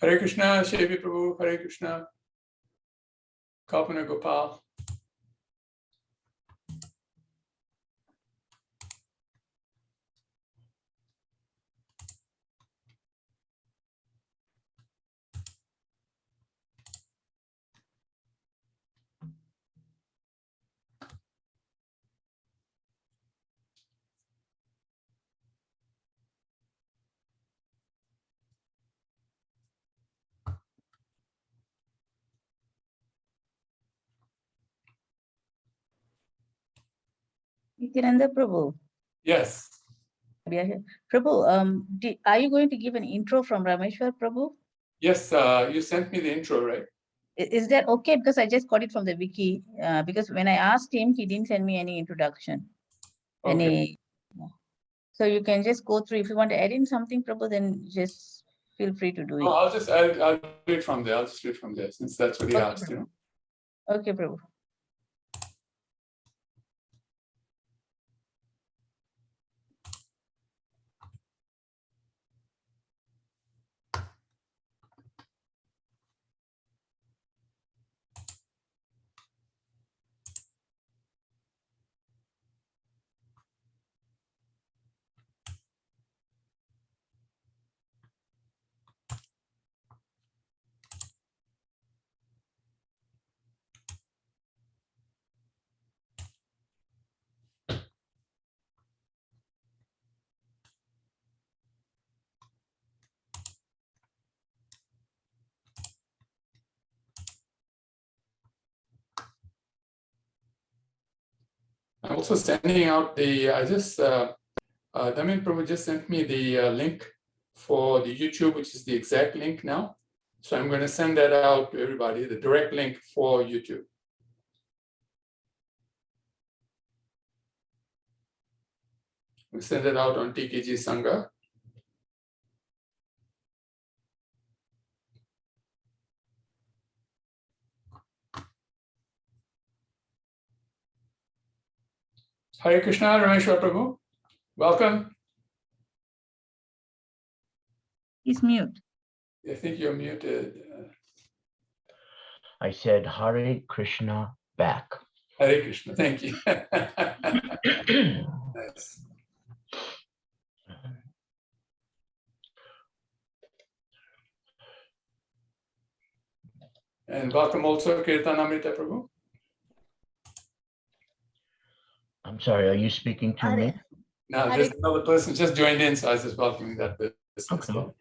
Hare Krishna, Shevi Prabhu, Hare Krishna, Kalpana Gopal. Nityananda Prabhu. Yes. Prabhu, are you going to give an intro from Rameshwara Prabhu? Yes, you sent me the intro, right? Is that okay? Because I just got it from the wiki. Because when I asked him, he didn't send me any introduction. Okay. So you can just go through. If you want to add in something, Prabhu, then just feel free to do it. I'll do it from there. I'll just do it from there since that's what he asked, you know. Okay, Prabhu. I'm also sending out the, Damin Prabhu just sent me the link for the YouTube, which is the exact link now. So I'm going to send that out to everybody, the direct link for YouTube. We send it out on TKG Sangha. Hare Krishna, Rameshwara Prabhu. Welcome. He's mute. I think you're muted. I said Hare Krishna back. Hare Krishna, thank you. Nice. And welcome also Kirtanamrita Prabhu. I'm sorry, are you speaking to me? Now, there's another person just joined in, so I was just welcoming that person as well.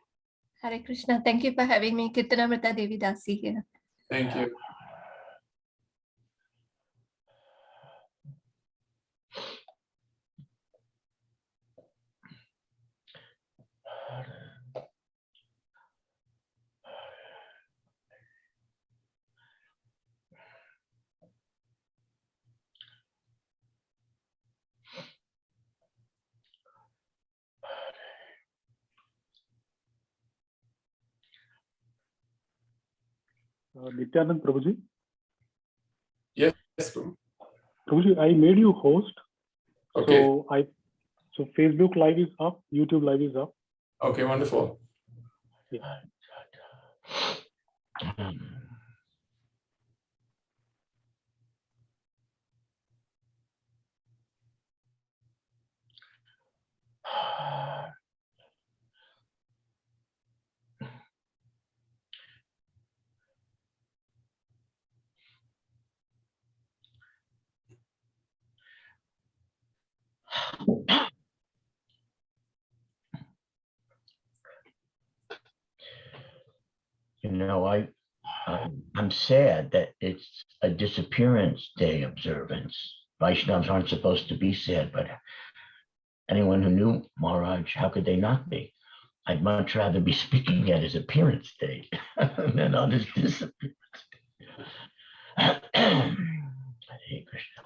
Hare Krishna. Thank you for having me. Kirtanamrita Devi Dasi here. Thank you. Nityanand Prabhuji. Yes, Prabhu. Prabhuji, I made you host. Okay. So Facebook Live is up, YouTube Live is up. Okay, wonderful. Yeah. You know, I'm sad that it's a Disappearance Day observance. Vaishnavas aren't supposed to be sad, but anyone who knew Maharaj, how could they not be? I'd much rather be speaking at his appearance day than on his disappearance day. Hare Krishna.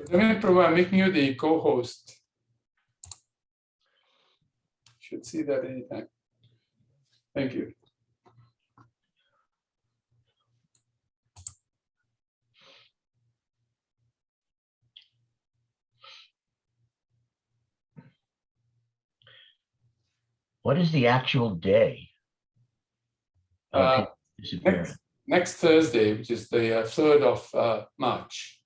Prabhu, I'm making you the co-host Should see that anytime. Thank you. What is the actual day of his disappearance? Next Thursday, which is the 3rd of March.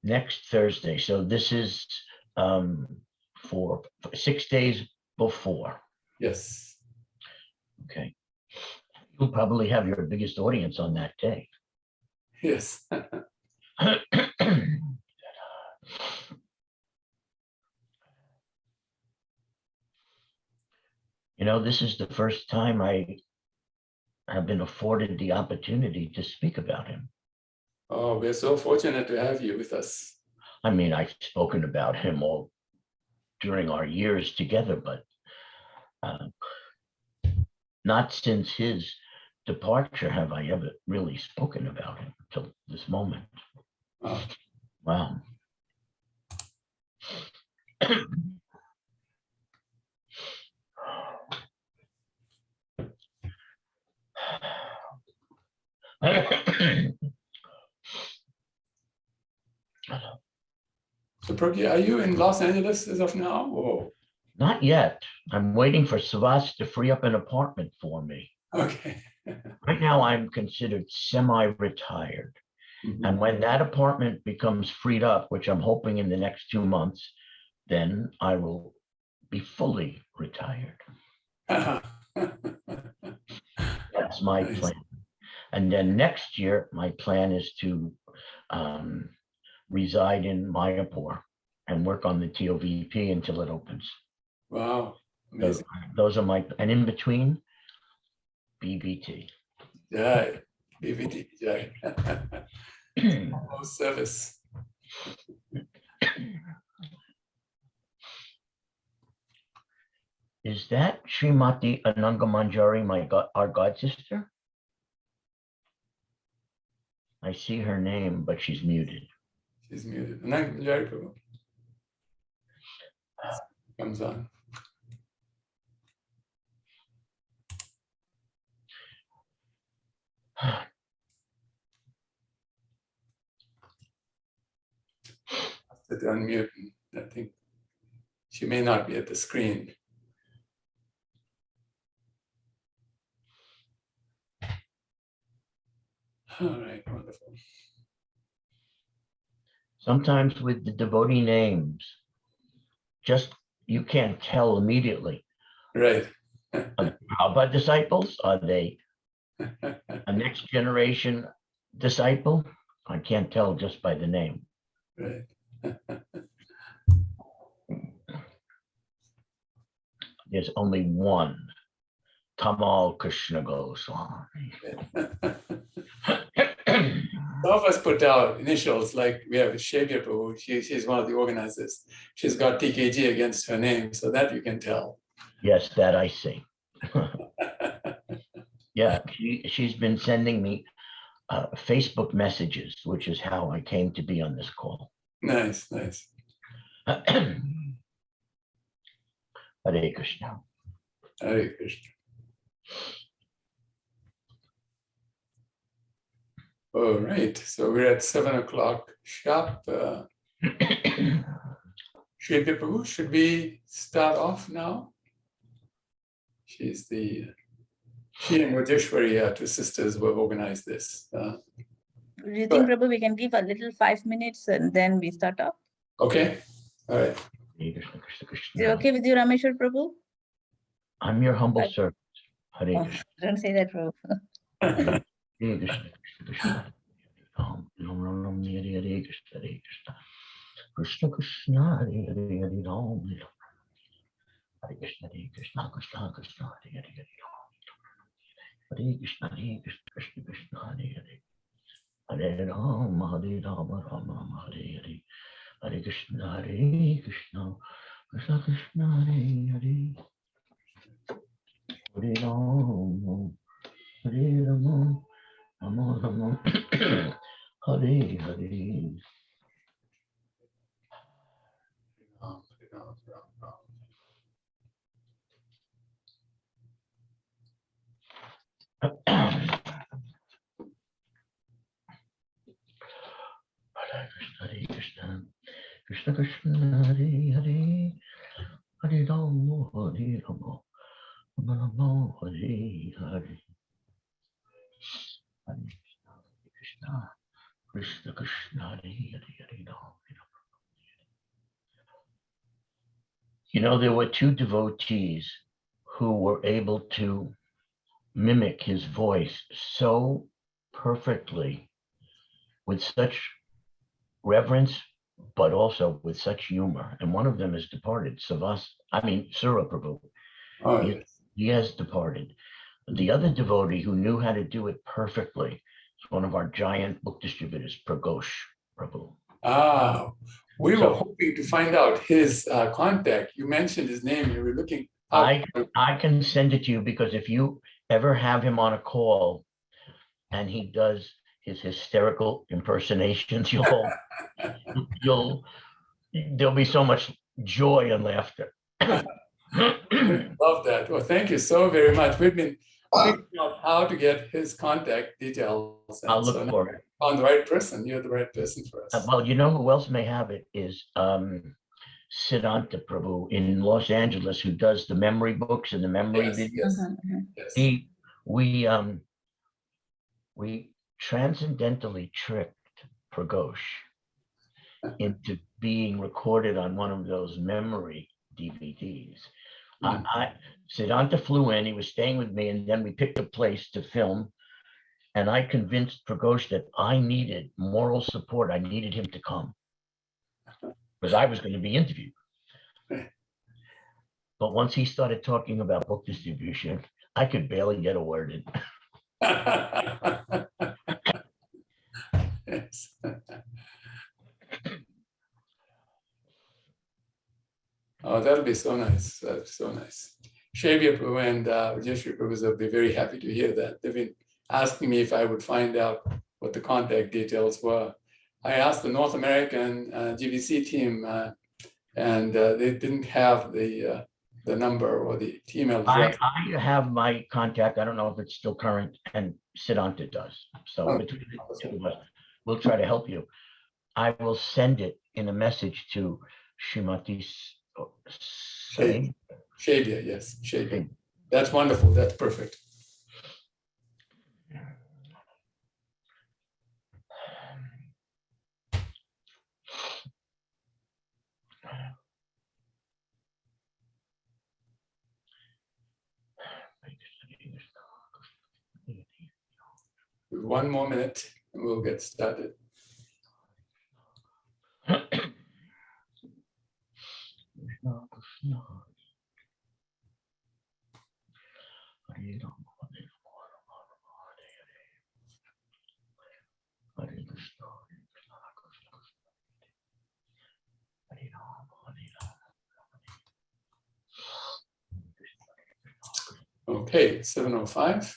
Next Thursday. So this is for 6 days before. Yes. Okay. You'll probably have your biggest audience on that day. Yes. You know, this is the first time I have been afforded the opportunity to speak about him. Oh, we're so fortunate to have you with us. I mean, I've spoken about him all during our years together, but not since his departure have I ever really spoken about him until this moment. Wow. Wow. So, Prabhu, are you in Los Angeles as of now? Or Not yet. I'm waiting for Savas to free up an apartment for me. okay. Right now, I'm considered semi-retired. Mhm. And when that apartment becomes freed up, which I'm hoping in the next 2 months, then I will be fully retired. That's my Nice. plan. And then next year, my plan is to reside in Mayapur and work on the TOVP until it opens. Wow. So Amazing. those are my, and in between, BBT. Jai. BVD. Jai. Most service. Is that Srimati Ananga Manjari, our god sister? I see her name, but she's muted. She's muted. And I'm Jai Prabhu. Comes on. To unmute. I think she may not be at the screen. All right, wonderful. Sometimes with the devotee names, just you can't tell immediately. Right. How about disciples? Are they a next generation disciple? I can't tell just by the name. Right. There's only one, Tamal Krishna Goswami. Some of us put our initials, like we have Shavya Prabhu, she's one of the organizers. She's got TKG against her name, so that you can tell. Yes, that I see. Yeah, she's been sending me Facebook messages, which is how I came to be on this call. Nice, nice. Hare Krishna. Hare Krishna. All right, so we're at 7 o'clock sharp. Shavya Prabhu, should we start off now? She and Rajeshwari, two sisters, who have organized this. Do you think, Prabhu, we can give a little 5 minutes and then we start off? Okay, all right. Hare Krishna, Krishna, Is it Krishna. okay with you, Rameshwara Prabhu? I'm your humble Right. servant. Hare Oh, Krishna. don't say that, Prabhu. Hare Krishna, Krishna, Krishna. Ram, Ram, Ram, Ram, Hare Hare Krishna, Hare Krishna. Krishna, Krishna, Hare Hare, Hare Ram, Hare Hare Krishna, Krishna, Krishna, Hare Hare, Hare Ram. Hare Krishna, Krishna, Krishna, Hare Hare. Hare Ram, Hare Ram, Ram Ram, Hare Hare. Hare Krishna, Krishna, Krishna, Hare Hare. Hare Ram, Hare Ram, Ram Ram, Hare Hare. Krishna Krishna Hare Hare Hare Rama Hare Rama Rama Rama Hare Hare Hare Krishna Krishna Krishna Hare Hare Hare Rama. You know, there were two devotees who were able to mimic his voice so perfectly, with such reverence, but also with such humor. And one of them is departed, Srila Prabhu. Oh, He, yes. he has departed. The other devotee who knew how to do it perfectly is one of our giant book distributors, Pragosh Prabhu. Ah, we were So- hoping to find out his contact. You mentioned his name. You were looking up. I can send it to you, because if you ever have him on a call and he does his hysterical impersonations, there'll be so much joy and laughter. Love that. Well, thank you so very much. We've been figuring out how to get his contact details. And I'll so look now for it. we found the right person. You're the right person for us. Well, you know who else may have it is Siddhanta Prabhu in Los Angeles, who does the memory books and the memory Yes, videos. yes, yes. We transcendentally tricked Pragosh into being recorded on one of those memory DVDs. Siddhanta flew in, he was staying with me, and then we picked a place to film. And I convinced Pragosh that I needed moral support. I needed him to come because I was going to be interviewed. But once he started talking about book distribution, I could barely get a word in. Yes. Oh, that'll be so nice. That's so nice. Shavya Prabhu and Rajeshwari Prabhu will be very happy to hear that. They've been asking me if I would find out what the contact details were. I asked the North American GBC team, and they didn't have the number or the email address. I have my contact. I don't know if it's still current, and Siddhanta does. So between the two of us, we'll try to help you. I will send it in a message to Srimati Shavya, yes, Shavya. That's wonderful. That's perfect. One more minute and we'll get started. Okay, 7:05.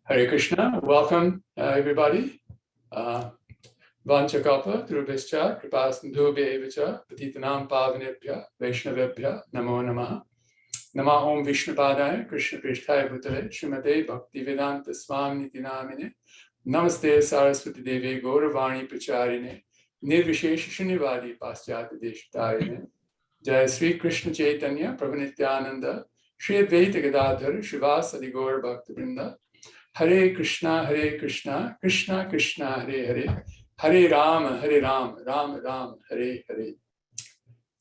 Hare Krishna, welcome everybody. Vanchakalpa, Dhruvischa, Kripasindhubhya Evacha, Patitanam Pavanebhya, Vaishnavebhya, Namo Namaha. Nama Om Vishnupadaya, Krishna Prishtaya Bhutale, Srimate Bhaktivedanta Swami Niti Namine, Namaste Saraswati Devi Gauravani Pracharine, Nirvishesha Shinivadi Paschati Deshtayane, Jai Sri Krishna Chaitanya, Prabhu Shri Advaita Gadadhar, Shivasadi Gaur Bhaktivinoda, Hare Krishna, Krishna Krishna, Hare Hare, Hare Rama, Rama Rama, Hare Hare.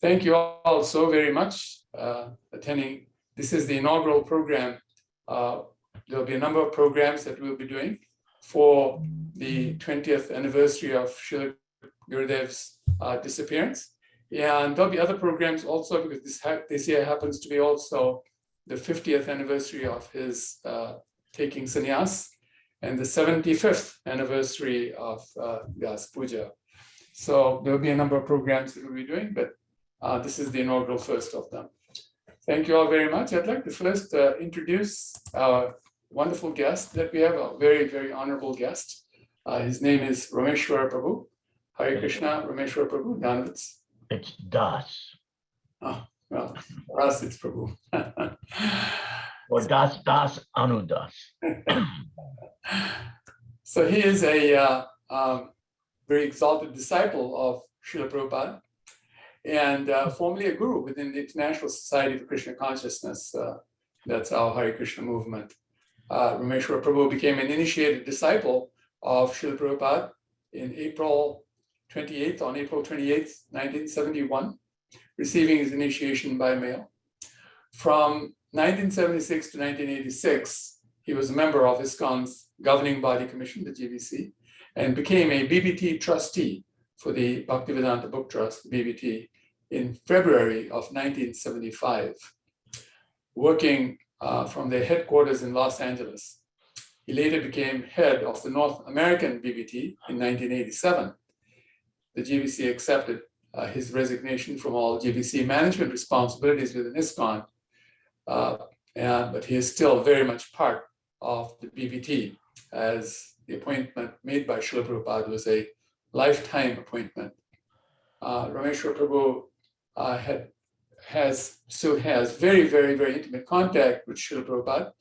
Thank you all so very much attending. This is the inaugural program. There'll be a number of programs that we'll be doing for the 20th anniversary of Srila Gurudev's disappearance. And there'll be other programs also, because this year happens to be also the 50th anniversary of his taking sannyas and the 75th anniversary of Vyas Puja. So there'll be a number of programs that we'll be doing, but this is the inaugural first of them. Thank you all very much. I'd like to first introduce our wonderful guest that we have, a very, very honorable guest. His name is Rameshwara Prabhu. Hare Krishna, Rameshwara Prabhu, Dhanavats. It's Das. Oh, well, for us it's Prabhu. Or Das Anudas. So he is a very exalted disciple of Srila Prabhupada. and formerly a guru within the International Society for Krishna Consciousness. That's our Hare Krishna movement. Rameshwara Prabhu became an initiated disciple of Srila Prabhupada in April 28th, 1971, receiving his initiation by mail. From 1976 to 1986, he was a member of ISKCON's governing body commission, the GBC, and became a BBT trustee for the Bhaktivedanta Book Trust, BBT, in February of 1975, working from their headquarters in Los Angeles. He later became head of the North American BBT in 1987. The GBC accepted his resignation from all GBC management responsibilities within ISKCON, but he is still very much part of the BBT, as the appointment made by Srila Prabhupada was a lifetime appointment. Rameshwara Prabhu still has very, very, very intimate contact with Srila Prabhupada,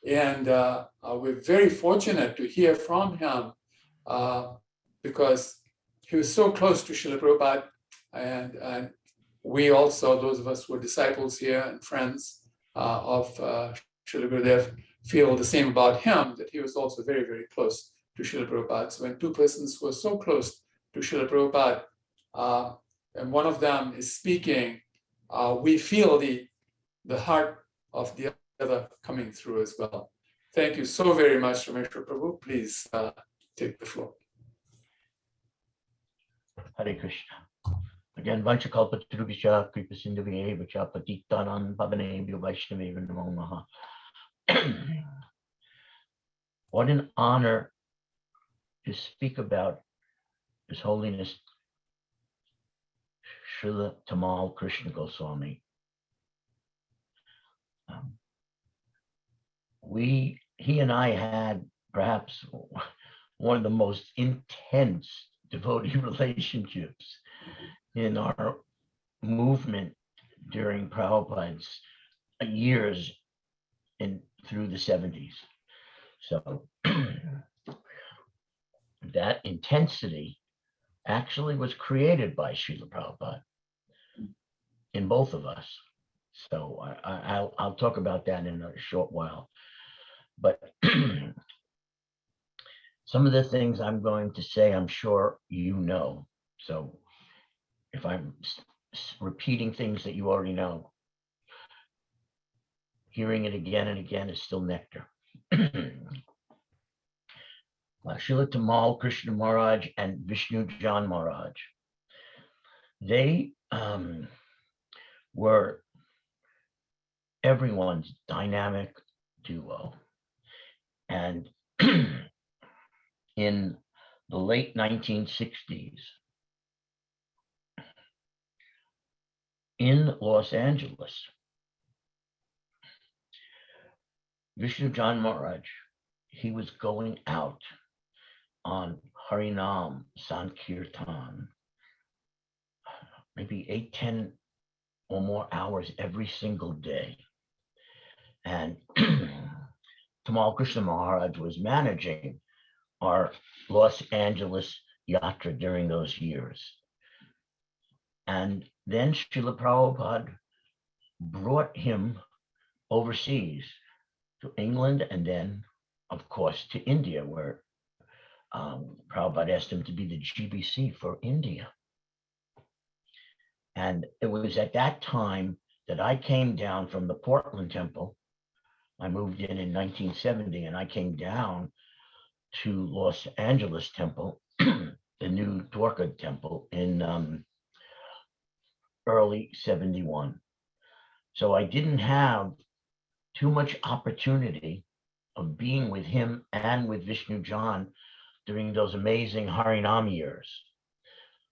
and we're very fortunate to hear from him because he was so close to Srila Prabhupada, and we also, those of us who are disciples here and friends of Srila Gurudev, feel the same about him, that he was also very, very close to Srila Prabhupada. So when two persons were so close to Srila Prabhupada, and one of them is speaking, we feel the heart of the other coming through as well. Thank you so very much, Rameshwara Prabhu. Please take the floor. Hare Krishna. Again, Vanchakalpa Tarubhishya, Kripa Sindhuve, Vachapatitanan, Pavanebhyo Vaishnaveva Namo Namaha. What an honor to speak about His Holiness Srila Tamal Krishna Goswami. He and I had perhaps one of the most intense devotee relationships in our movement during Prabhupada's years through the 70s. So that intensity actually was created by Srila Prabhupada in both of us. So I'll talk about that in a short while. But some of the things I'm going to say, I'm sure you know. So if I'm repeating things that you already know, hearing it again and again is still nectar. Srila Tamal Krishna Maharaj and Vishnu Jan Maharaj, they were everyone's dynamic duo. And in the late 1960s, in Los Angeles, Vishnu Jan Maharaj, he was going out on Harinam Sankirtan, maybe 8-10 or more hours every single day. And Tamal Krishna Maharaj was managing our Los Angeles yatra during those years. And then Srila Prabhupada brought him overseas to England, and then, of course, to India, where Prabhupada asked him to be the GBC for India. And it was at that time that I came down from the Portland temple. I moved in 1970, and I came down to Los Angeles temple, the new Dwarka temple, in early 71. So I didn't have too much opportunity of being with him and with Vishnu Jan during those amazing Harinam years.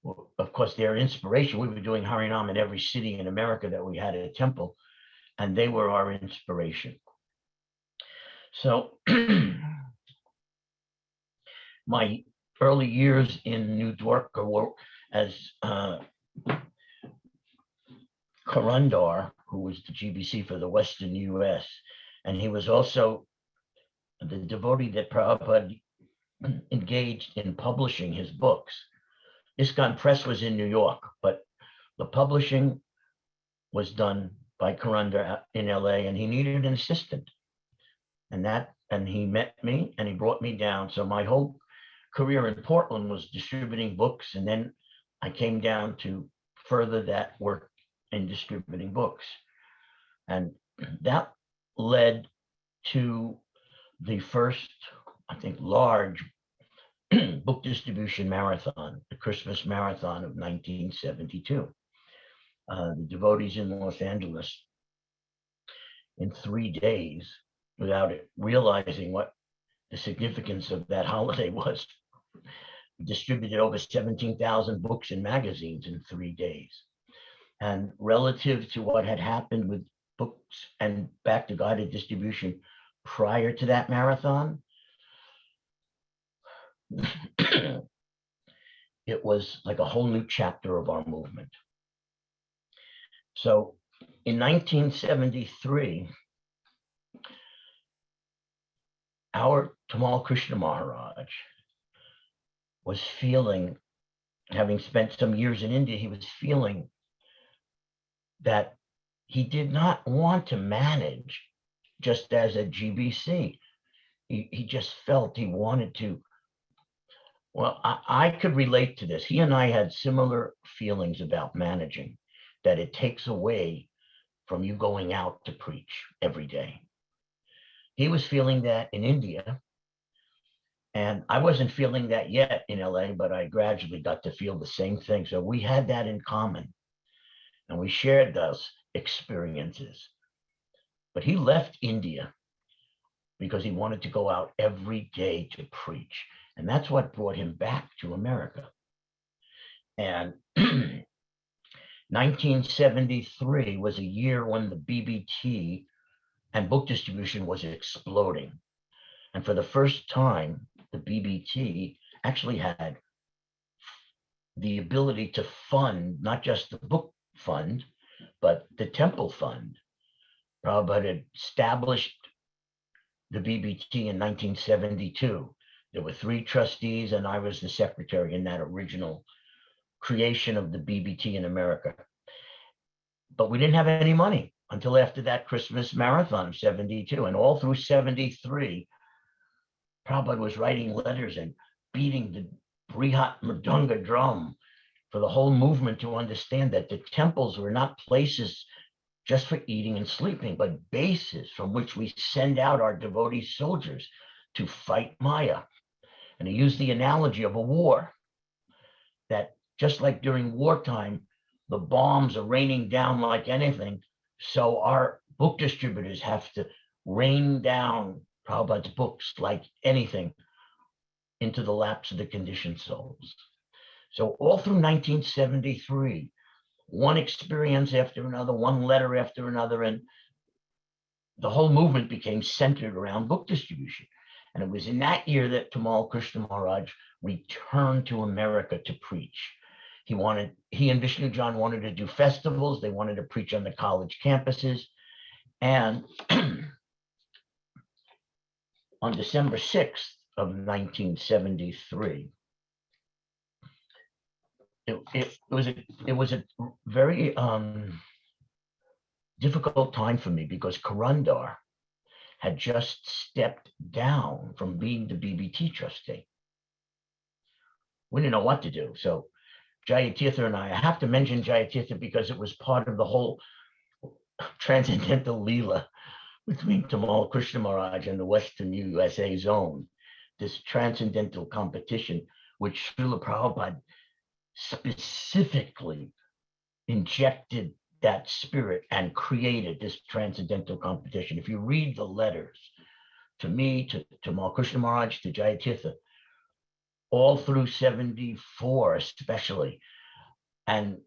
Well, of course, their inspiration, we were doing Harinam in every city in America that we had a temple, and they were our inspiration. So my early years in New Dwarka were as Karandar, who was the GBC for the Western US, and he was also the devotee that Prabhupada engaged in publishing his books. ISKCON Press was in New York, but The publishing was done by Krsna in LA, and he needed an assistant. And he met me and he brought me down. So my whole career in Portland was distributing books. And then I came down to further that work in distributing books. And that led to the first, I think, large book distribution marathon, the Christmas Marathon of 1972. The devotees in Los Angeles, in 3 days, without realizing what the significance of that holiday was, distributed over 17,000 books and magazines in 3 days. And relative to what had happened with books and back to guided distribution prior to that marathon, it was like a whole new chapter of our movement. So in 1973, our Tamal Krsna Maharaj was feeling, having spent some years in India, he was feeling that he did not want to manage just as a GBC. He just felt he wanted to. Well, I could relate to this. He and I had similar feelings about managing, that it takes away from you going out to preach every day. He was feeling that in India, and I wasn't feeling that yet in LA, but I gradually got to feel the same thing. So we had that in common, and we shared those experiences. But he left India because he wanted to go out every day to preach. And that's what brought him back to America. And 1973 was a year when the BBT and book distribution was exploding. And for the first time, the BBT actually had the ability to fund not just the book fund, but the temple fund. Prabhupada had established the BBT in 1972. There were 3 trustees, and I was the secretary in that original creation of the BBT in America. But we didn't have any money until after that Christmas marathon of 72. And all through 73, Prabhupada was writing letters and beating the Brihat Mridanga drum for the whole movement to understand that the temples were not places just for eating and sleeping, but bases from which we send out our devotee soldiers to fight Maya. And he used the analogy of a war, that just like during wartime, the bombs are raining down like anything, so our book distributors have to rain down Prabhupada's books like anything into the laps of the conditioned souls. So all through 1973, one experience after another, one letter after another, and the whole movement became centered around book distribution. And it was in that year that Tamal Krsna Maharaj returned to America to preach. He and Vishnu John wanted to do festivals. They wanted to preach on the college campuses. And on December 6th of 1973, it was a very difficult time for me, because Karandar had just stepped down from being the BBT trustee. We didn't know what to do. So Jayatirtha and I have to mention Jayatirtha because it was part of the whole Transcendental Leela between Tamal Krsna Maharaj and the Western USA zone, this Transcendental competition, which Srila Prabhupada specifically injected that spirit and created this Transcendental competition. If you read the letters to me, to Tamal Krsna Maharaj, to Jayatirtha, all through 74 especially, and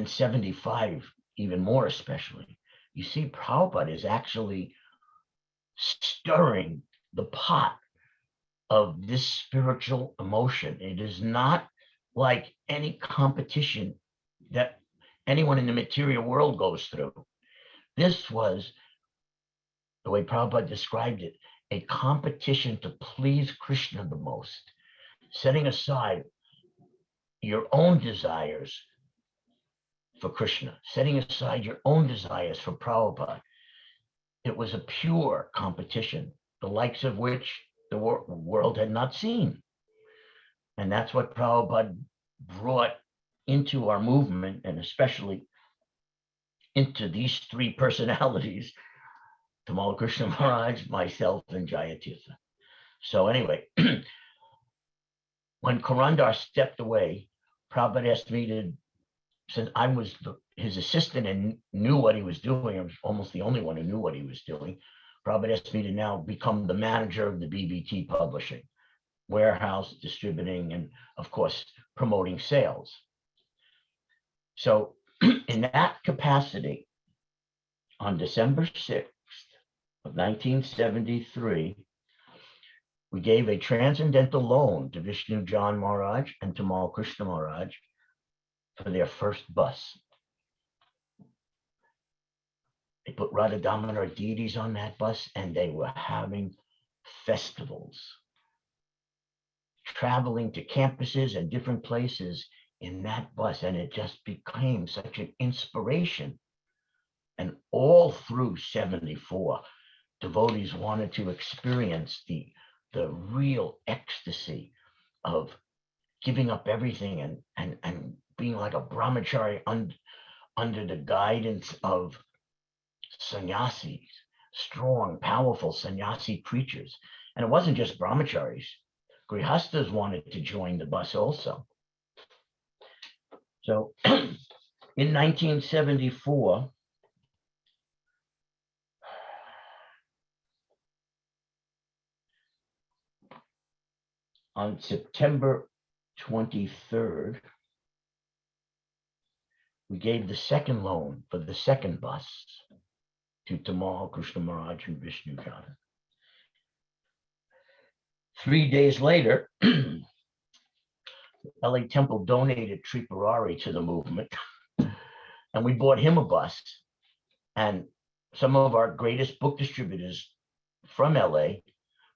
75 even more especially, you see Prabhupada is actually stirring the pot of this spiritual emotion. It is not like any competition that anyone in the material world goes through. This was, the way Prabhupada described it, a competition to please Krishna the most, setting aside your own desires for Krishna, setting aside your own desires for Prabhupada. It was a pure competition, the likes of which the world had not seen. And that's what Prabhupada brought into our movement, and especially into these three personalities, Tamal Krishna Maharaj, myself, and Jayatirtha. So anyway, when Karandar stepped away, Prabhupada asked me to, since I was his assistant and knew what he was doing, I was almost the only one who knew what he was doing, Prabhupada asked me to now become the manager of the BBT publishing, warehouse, distributing, and of course, promoting sales. So in that capacity, on December 6th of 1973, we gave a transcendental loan to Vishnu John Maharaj and Tamal Krishna Maharaj for their first bus. They put Radha Damodar deities on that bus, and they were having festivals, traveling to campuses and different places in that bus, and it just became such an inspiration. And all through 74, devotees wanted to experience the real ecstasy of giving up everything and being like a brahmachari under the guidance of sannyasis, strong, powerful sannyasi preachers. And it wasn't just brahmacharis. Grihastas wanted to join the bus also. So in 1974, on September 23rd, we gave the second loan for the second bus to Tamal Krishna Maharaj and Vishnu John. 3 days later, LA Temple donated Tripurari to the movement, and we bought him a bus. And some of our greatest book distributors from LA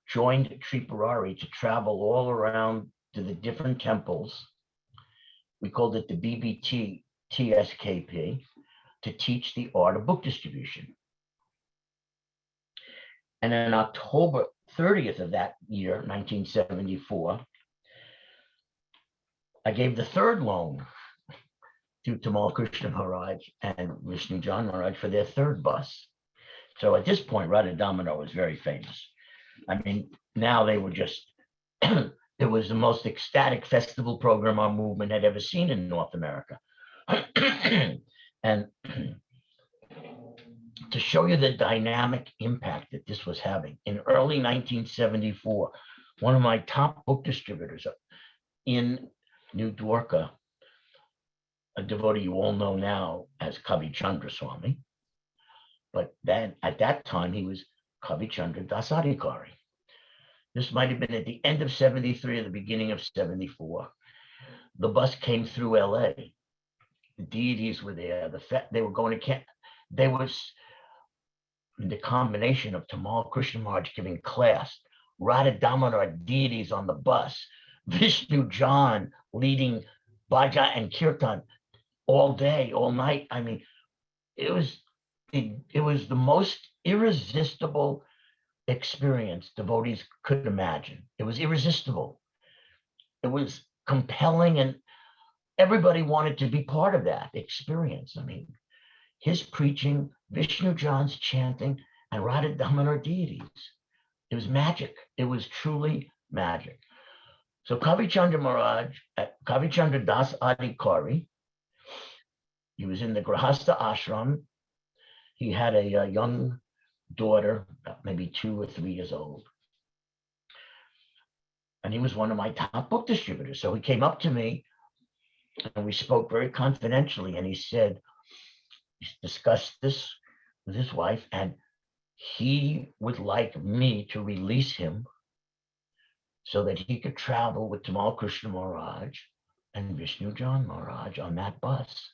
joined Tripurari to travel all around to the different temples. We called it the BBT TSKP, to teach the art of book distribution. And on October 30th of that year, 1974, I gave the third loan to Tamal Krishna Maharaj and Vishnu John Maharaj for their third bus. So at this point, Radha Damodar was very famous. I mean, now they were just, it was the most ecstatic festival program our movement had ever seen in North America. And to show you the dynamic impact that this was having, in early 1974, one of my top book distributors in New Dwarka, a devotee you all know now as Kavi Chandra Swami, but then at that time he was Kavi Chandra Dasadikari. This might have been at the end of 73 or the beginning of 74. The bus came through LA. The deities were there. They were going to camp. There was the combination of Tamal Krishna Maharaj giving class, Radha Damodar deities on the bus, Vishnu John leading bhaja and kirtan all day, all night. I mean, it was the most irresistible experience devotees could imagine. It was irresistible. It was compelling, and everybody wanted to be part of that experience. I mean, his preaching, Vishnu John's chanting, and Radha Damodar deities. It was magic. It was truly magic. So Kavi Chandra Maharaj, Kavi Chandra Das Adhikari, he was in the Grihastha ashram. He had a young daughter, maybe 2 or 3 years old. And he was one of my top book distributors. So he came up to me and we spoke very confidentially, and he said, he discussed this with his wife, and he would like me to release him so that he could travel with Tamal Krishna Maharaj and Vishnu John Maharaj on that bus.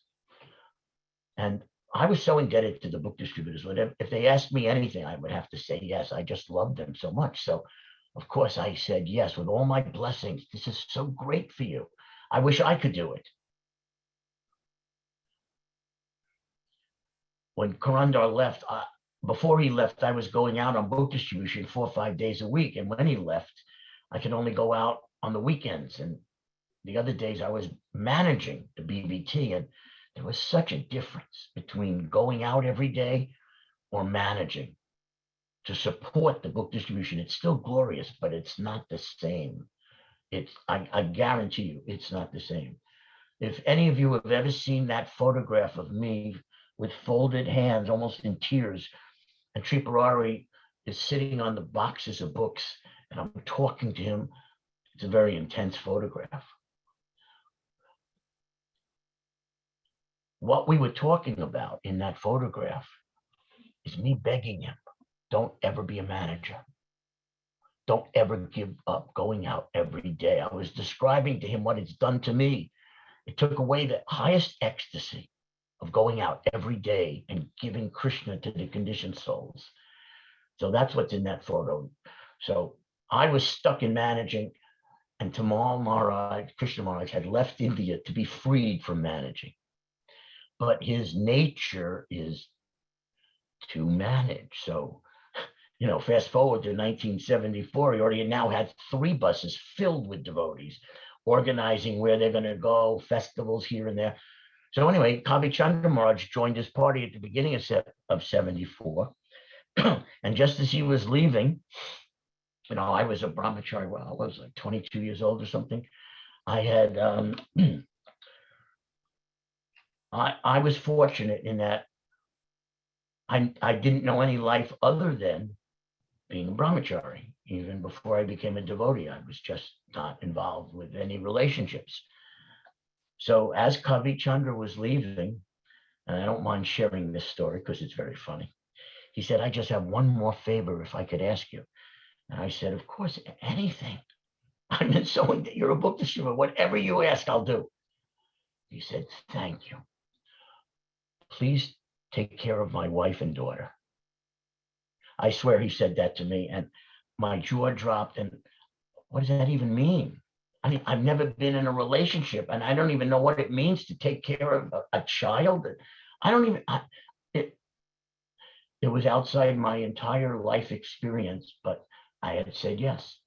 And I was so indebted to the book distributors. If they asked me anything, I would have to say yes. I just loved them so much. So, of course, I said yes with all my blessings. This is so great for you. I wish I could do it. when Karandar left, before he left, I was going out on book distribution 4 or 5 days a week. And when he left, I could only go out on the weekends. And the other days I was managing the BBT. And there was such a difference between going out every day or managing to support the book distribution. It's still glorious, but it's not the same. I guarantee you, it's not the same. If any of you have ever seen that photograph of me with folded hands, almost in tears, and Tripurari is sitting on the boxes of books, and I'm talking to him, it's a very intense photograph. What we were talking about in that photograph is me begging him, don't ever be a manager. Don't ever give up going out every day. I was describing to him what it's done to me. It took away the highest ecstasy of going out every day and giving Krishna to the conditioned souls. So that's what's in that photo. So I was stuck in managing, and Tamal Maharaj, Krishna Maharaj, had left India to be freed from managing. But his nature is to manage. So, fast forward to 1974, he already now had 3 buses filled with devotees, organizing where they're going to go, festivals here and there. So anyway, Kavi Chandra Maharaj joined his party at the beginning of 74. And just as he was leaving, I was a brahmachari. Well, I was like 22 years old or something. I had, I was fortunate in that I didn't know any life other than being a brahmachari. Even before I became a devotee, I was just not involved with any relationships. So as Kavi Chandra was leaving, and I don't mind sharing this story because it's very funny, he said, I just have one more favor if I could ask you. And I said, of course, anything. I'm in you're a book distributor. Whatever you ask, I'll do. He said, thank you. Please take care of my wife and daughter. I swear he said that to me, and my jaw dropped. And what does that even mean? I mean, I've never been in a relationship, and I don't even know what it means to take care of a child. I don't even, it was outside my entire life experience, but I had said yes.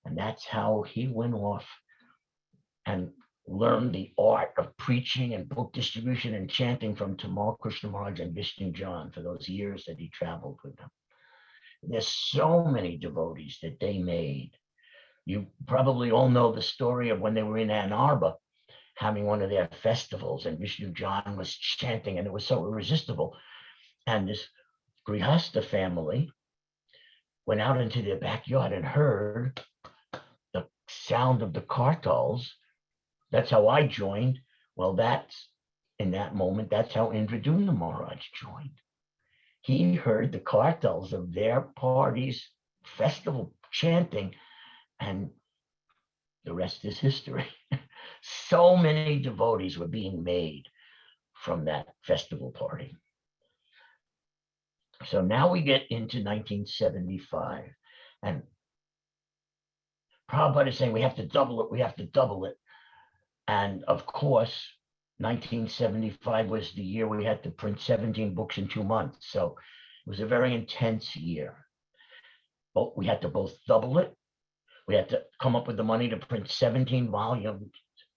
And that's how he went off and learned the art of preaching and book distribution and chanting from Tamal Krishna Maharaj and Vishnu John for those years that he traveled with them. There's so many devotees that they made. You probably all know the story of when they were in Ann Arbor having one of their festivals, and Vishnu John was chanting, and it was so irresistible. And this Grihasta family went out into their backyard and heard the sound of the kartals. That's how I joined. Well, in that moment, that's how Indradumna Maharaj joined. He heard the kartals of their party's festival chanting, and the rest is history. So many devotees were being made from that festival party. So now we get into 1975, and Prabhupada is saying we have to double it, we have to double it. And of course, 1975 was the year we had to print 17 books in 2 months. So it was a very intense year. But we had to both double it. We had to come up with the money to print 17 volumes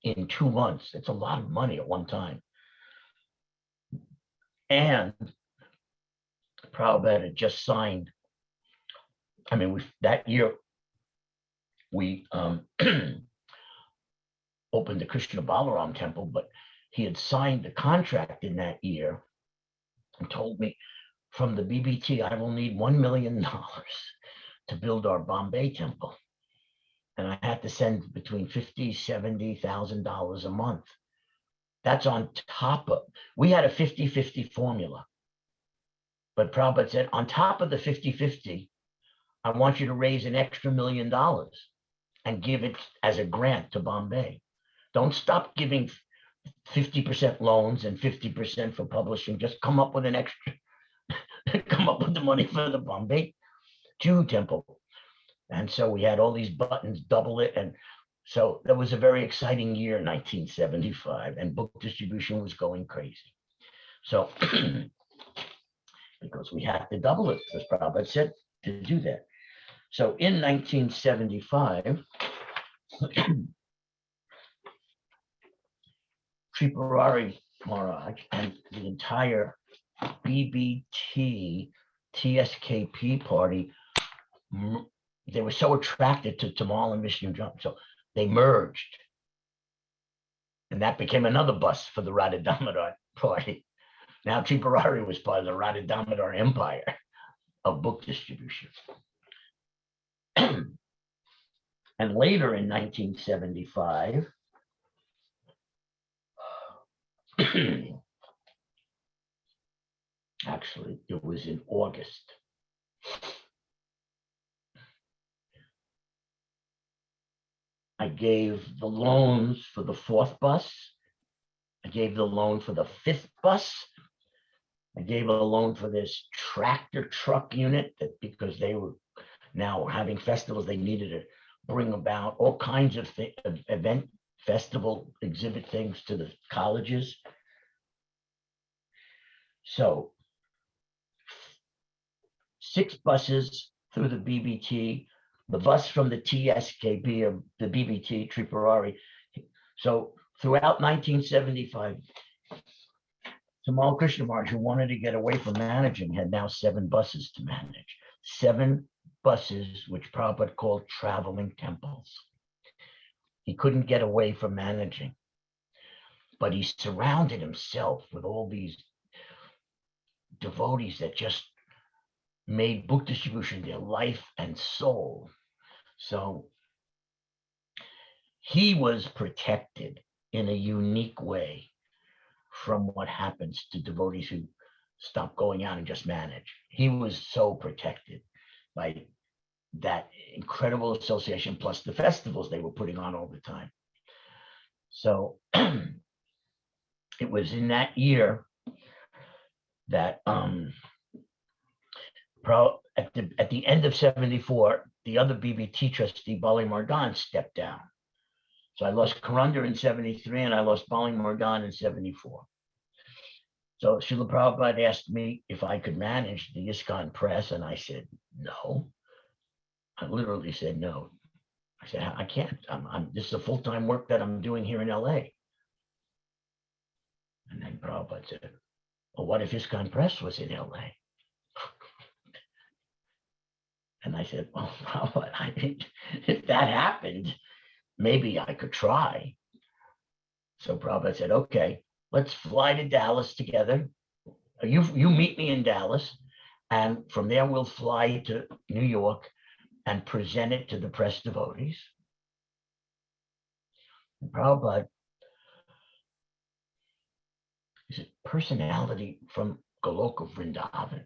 in 2 months. It's a lot of money at one time. And Prabhupada had just signed, that year, we opened the Krishna Balaram temple, but he had signed the contract in that year and told me, from the BBT, I will need $1 million to build our Bombay temple. And I had to send between $50,000, $70,000 a month. That's on top of, we had a 50-50 formula. But Prabhupada said, on top of the 50-50, I want you to raise an extra $1 million and give it as a grant to Bombay. Don't stop giving 50% loans and 50% for publishing. Just come up with an extra, come up with the money for the Bombay Jew temple. And so we had all these buttons, double it. And so that was a very exciting year, 1975, and book distribution was going crazy. So because we have to double it, as Prabhupada said, to do that. So in 1975, Tripurari Maharaj and the entire BBT TSKP party, they were so attracted to Tamal and Vishnu Jam, so they merged. And that became another bus for the Radha Damodar party. Now Tripurari was part of the Radha Damodar empire of book distribution. And later in 1975, actually, it was in August. I gave the loans for the 4th bus. I gave the loan for the 5th bus. I gave a loan for this tractor truck unit that because they were now having festivals, they needed to bring about all kinds of event, festival, exhibit things to the colleges. So 6 buses through the BBT, the bus from the TSKP of the BBT, Tripurari. So throughout 1975, Tamal Krishna Maharaj, who wanted to get away from managing, had now 7 buses to manage. 7 buses, which Prabhupada called traveling temples. He couldn't get away from managing, but he surrounded himself with all these devotees that just made book distribution their life and soul. So he was protected in a unique way from what happens to devotees who stop going out and just manage. He was so protected by that incredible association, plus the festivals they were putting on all the time. So it was in that year that at the end of 74, the other BBT trustee, Bali Mardan, stepped down. So I lost Karandar in 73 and I lost Bali Mardan in 74. So Srila Prabhupada asked me if I could manage the ISKCON press, and I said, no. I literally said no. I said, I can't. This is a full-time work that I'm doing here in LA. And then Prabhupada said, well, what if ISKCON press was in LA? And I said, well, Prabhupada, I think if that happened, maybe I could try. So Prabhupada said, okay, let's fly to Dallas together. You meet me in Dallas, and from there we'll fly to New York and present it to the press devotees. And Prabhupada is a personality from Goloka Vrindavan.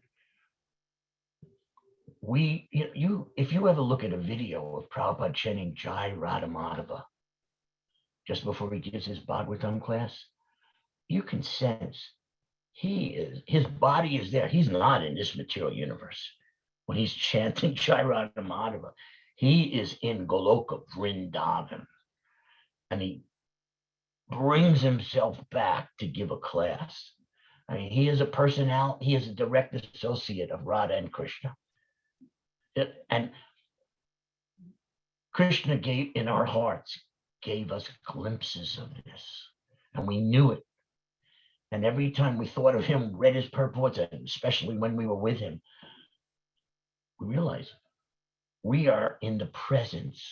If you ever look at a video of Prabhupada chanting Jai Radha Madhava just before he gives his Bhagavatam class, you can sense his body is there. He's not in this material universe. When he's chanting Jai Radha Madhava, he is in Goloka Vrindavan. And he brings himself back to give a class. I mean, he is a direct associate of Radha and Krishna. And Krishna gave in our hearts, gave us glimpses of this, and we knew it. And every time we thought of him, read his purports, and especially when we were with him, we realized we are in the presence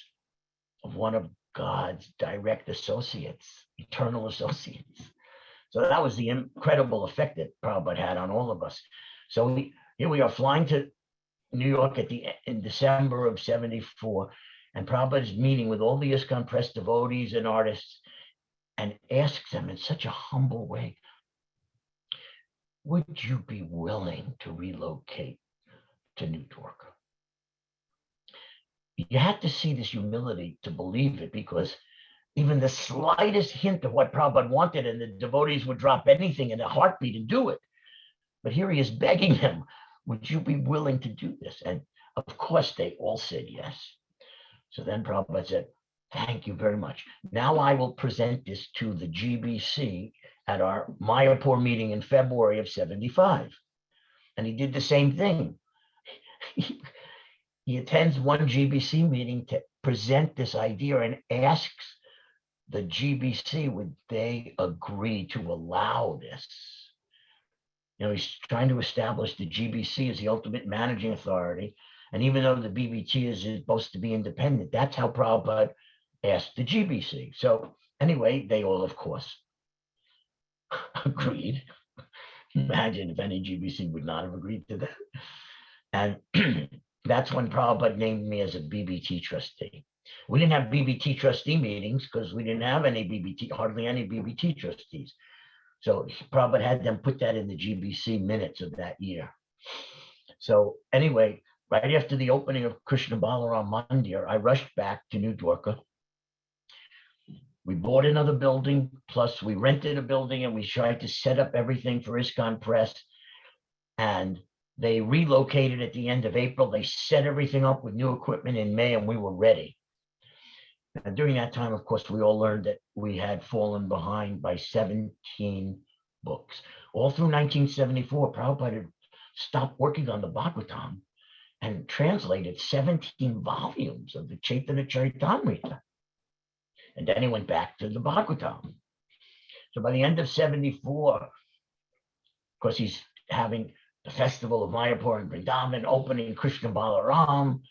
of one of God's direct associates, eternal associates. So that was the incredible effect that Prabhupada had on all of us. So here we are flying to New York in December of 74, and Prabhupada's meeting with all the ISKCON press devotees and artists and asks them in such a humble way, would you be willing to relocate to New York? You had to see this humility to believe it, because even the slightest hint of what Prabhupada wanted, and the devotees would drop anything in a heartbeat and do it. But here he is begging them, would you be willing to do this? And of course, they all said yes. So then Prabhupada said, thank you very much. Now I will present this to the GBC at our Mayapur meeting in February of 75. And he did the same thing. He attends one GBC meeting to present this idea and asks the GBC, would they agree to allow this? You know, he's trying to establish the GBC as the ultimate managing authority. And even though the BBT is supposed to be independent, that's how Prabhupada asked the GBC. So anyway, they all, of course, agreed. Imagine if any GBC would not have agreed to that. And that's when Prabhupada named me as a BBT trustee. We didn't have BBT trustee meetings because we didn't have any BBT, hardly any BBT trustees. So Prabhupada had them put that in the GBC minutes of that year. So anyway, right after the opening of Krishna Balaram Mandir, I rushed back to New Dwarka. We bought another building, plus we rented a building, and we tried to set up everything for ISKCON Press. And they relocated at the end of April. They set everything up with new equipment in May, and we were ready. And during that time, of course, we all learned that we had fallen behind by 17 books. All through 1974, Prabhupada had stopped working on the Bhagavatam and translated 17 volumes of the Chaitanya Charitamrita. And then he went back to the Bhagavatam. So by the end of 74, of course, he's having the festival of Mayapur and Vrindavan, opening Krishna Balaram.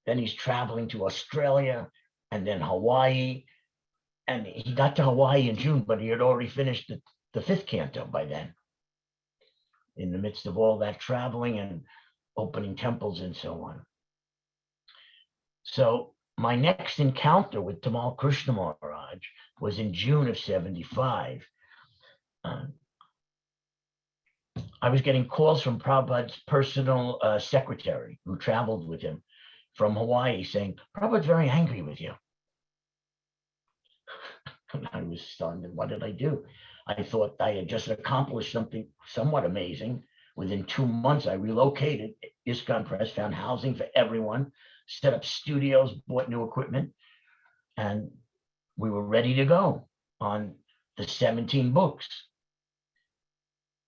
Then he's traveling to Australia and then Hawaii. And he got to Hawaii in June, but he had already finished the 5th canto by then. In the midst of all that traveling and opening temples and so on. So my next encounter with Tamal Krishna Maharaj was in June of 75. I was getting calls from Prabhupada's personal secretary who traveled with him from Hawaii saying, Prabhupada's very angry with you. And I was stunned. And what did I do? I thought I had just accomplished something somewhat amazing. Within 2 months, I relocated ISKCON Press, found housing for everyone, set up studios, bought new equipment, and we were ready to go on the 17 books.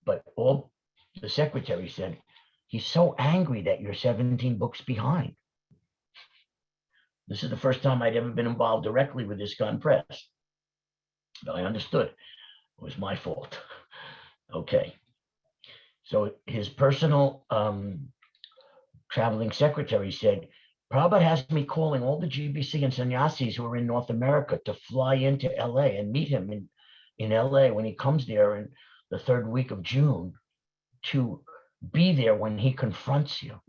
But all the secretary said, he's so angry that you're 17 books behind. This is the first time I'd ever been involved directly with ISKCON Press. But I understood it was my fault. Okay. So his personal traveling secretary said, Prabhupada has me calling all the GBC and sannyasis who are in North America to fly into LA and meet him in LA when he comes there in the 3rd week of June, to be there when he confronts you.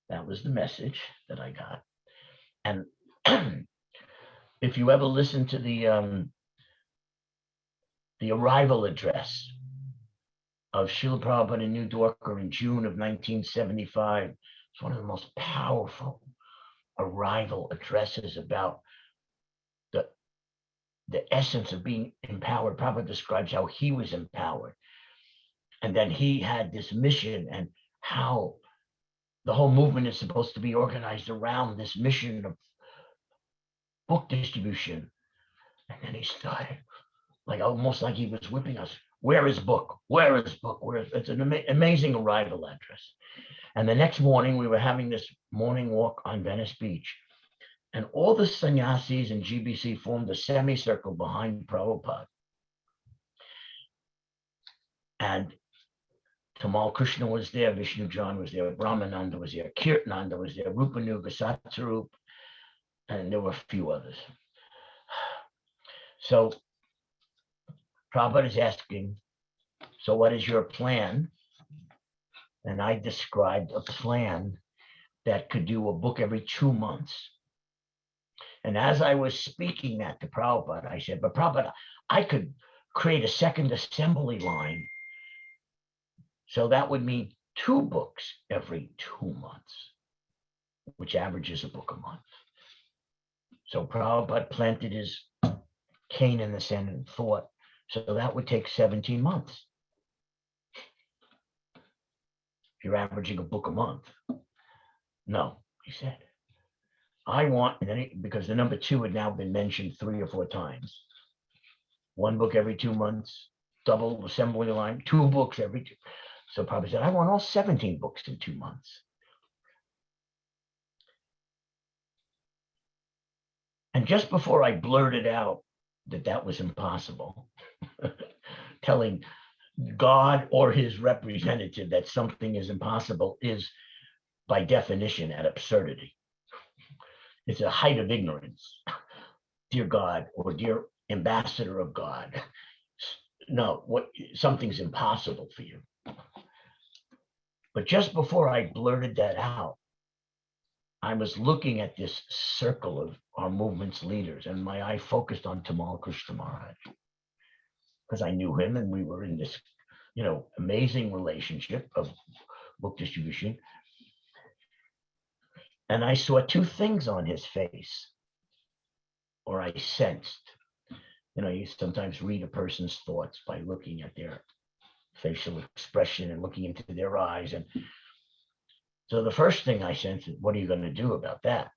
That was the message that I got. And if you ever listen to the arrival address of Srila Prabhupada in New Dwarka in June of 1975, it's one of the most powerful arrival addresses about the essence of being empowered. Prabhupada describes how he was empowered. And then he had this mission and how the whole movement is supposed to be organized around this mission of book distribution. And then he started, like almost like he was whipping us. Where is book? Where is book? It's an amazing arrival address. And the next morning, we were having this morning walk on Venice Beach. And all the sannyasis and GBC formed a semicircle behind Prabhupada. And Tamal Krishna was there, Vishnu John was there, Brahmananda was there, Kirtananda was there, Rupanuga, Satsarup, and there were a few others. So Prabhupada is asking, so what is your plan? And I described a plan that could do a book every 2 months. And as I was speaking that to Prabhupada, I said, but Prabhupada, I could create a second assembly line. So that would mean 2 books every 2 months, which averages a book a month. So Prabhupada planted his cane in the sand and thought, so that would take 17 months. If you're averaging a book a month. No, he said. I want, and then because the number 2 had now been mentioned 3 or 4 times. 1 book every 2 months, double assembly line, 2 books every 2. So Prabhupada said, I want all 17 books in 2 months. And just before I blurted out that that was impossible, telling God or his representative that something is impossible is by definition an absurdity. It's a height of ignorance. Dear God or dear ambassador of God, no, what something's impossible for you. But just before I blurted that out, I was looking at this circle of our movement's leaders, and my eye focused on Tamal Krsna Maharaj, because I knew him and we were in this, amazing relationship of book distribution. And I saw 2 things on his face, or I sensed. You sometimes read a person's thoughts by looking at their facial expression and looking into their eyes. And so the first thing I sensed is, what are you going to do about that?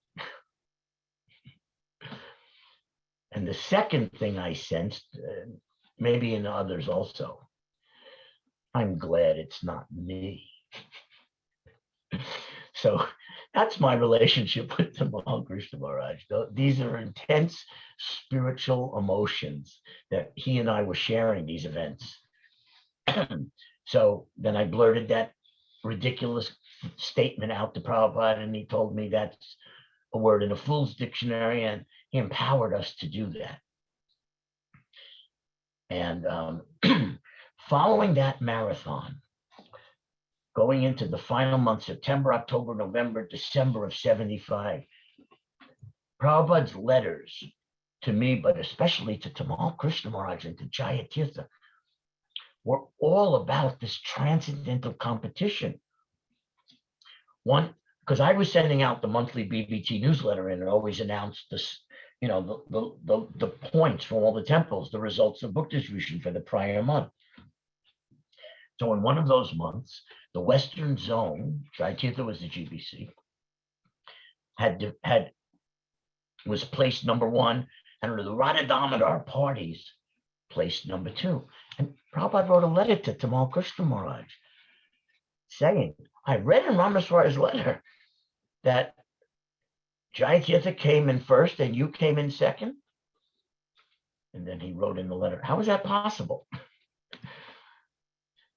And the second thing I sensed, maybe in others also, I'm glad it's not me. So that's my relationship with Tamal Krsna Maharaj. These are intense spiritual emotions that he and I were sharing these events. So then I blurted that ridiculous statement out to Prabhupada, and he told me that's a word in a fool's dictionary, and he empowered us to do that. And following that marathon, going into the final month, September, October, November, December of 75, Prabhupada's letters to me, but especially to Tamal Krsna Maharaj and to Jayatirtha, were all about this transcendental competition. One, because I was sending out the monthly BBT newsletter, and it always announced this, the points from all the temples, the results of book distribution for the prior month. So in one of those months, the Western Zone, Jayatirtha was the GBC, was placed number 1, and the Radha Damodar parties placed number 2. And Prabhupada wrote a letter to Tamal Krsna Maharaj saying, I read in Ramesvara's letter that Jayatirtha came in first and you came in second. And then he wrote in the letter, how is that possible?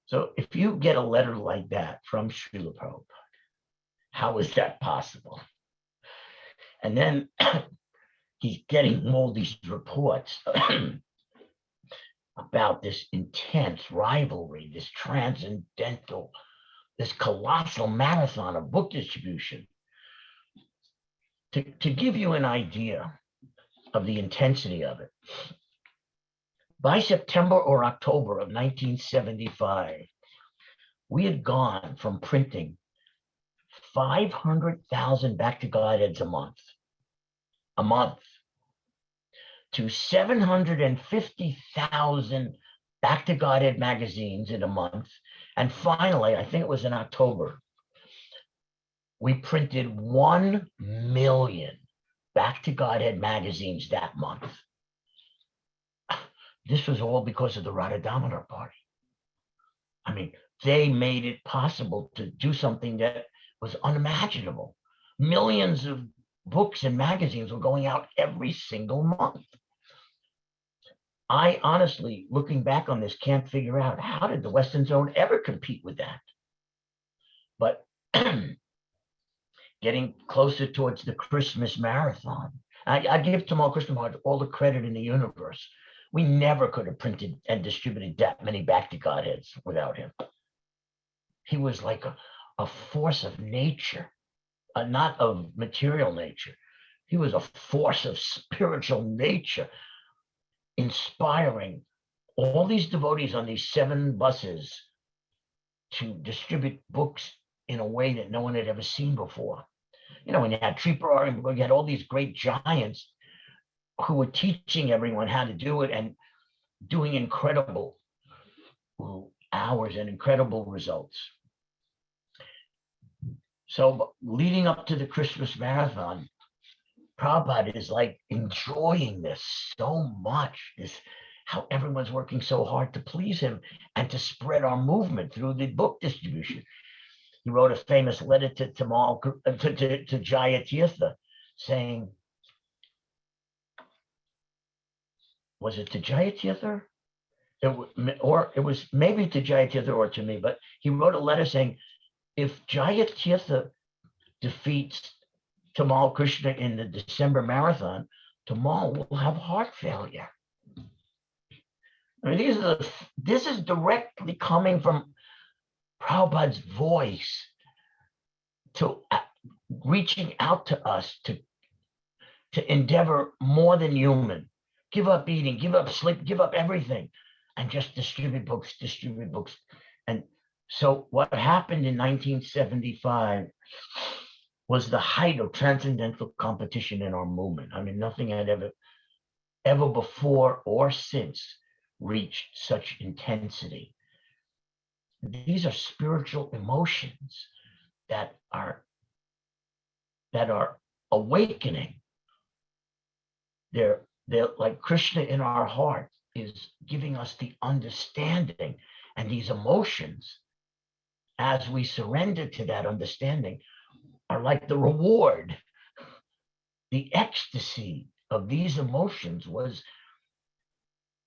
So if you get a letter like that from Srila Prabhupada, how is that possible? And then he's getting all these reports about this intense rivalry, this transcendental, this colossal marathon of book distribution. To give you an idea of the intensity of it, by September or October of 1975, we had gone from printing 500,000 Back to Godheads a month, to 750,000 Back to Godhead magazines in a month. And finally, I think it was in October, we printed 1 million Back to Godhead magazines that month. This was all because of the Radha Damodar party. I mean, they made it possible to do something that was unimaginable. Millions of books and magazines were going out every single month. I honestly, looking back on this, can't figure out how did the Western Zone ever compete with that? But getting closer towards the Christmas marathon, I give Tamal Krsna Maharaj all the credit in the universe. We never could have printed and distributed that many Back to Godheads without him. He was like a force of nature, not of material nature. He was a force of spiritual nature, inspiring all these devotees on these 7 buses to distribute books in a way that no one had ever seen before. When you had Tripura, and you had all these great giants who were teaching everyone how to do it and doing incredible hours and incredible results. So leading up to the Christmas marathon, Prabhupada is like enjoying this so much, this how everyone's working so hard to please him and to spread our movement through the book distribution. He wrote a famous letter to Tamal, to Jaya Tirtha, saying, was it to Jaya Tirtha? Or it was maybe to Jaya Tirtha or to me, but he wrote a letter saying, if Jaya Tirtha defeats Tamal Krishna in the December marathon, Tamal will have heart failure. I mean, this is directly coming from Prabhupada's voice to reaching out to us to endeavor more than human. Give up eating, give up sleep, give up everything, and just distribute books, distribute books. And so what happened in 1975 was the height of transcendental competition in our movement. I mean, nothing had ever before or since reached such intensity. These are spiritual emotions that are awakening. They're like Krishna in our heart is giving us the understanding, and these emotions, as we surrender to that understanding, are like the reward. The ecstasy of these emotions was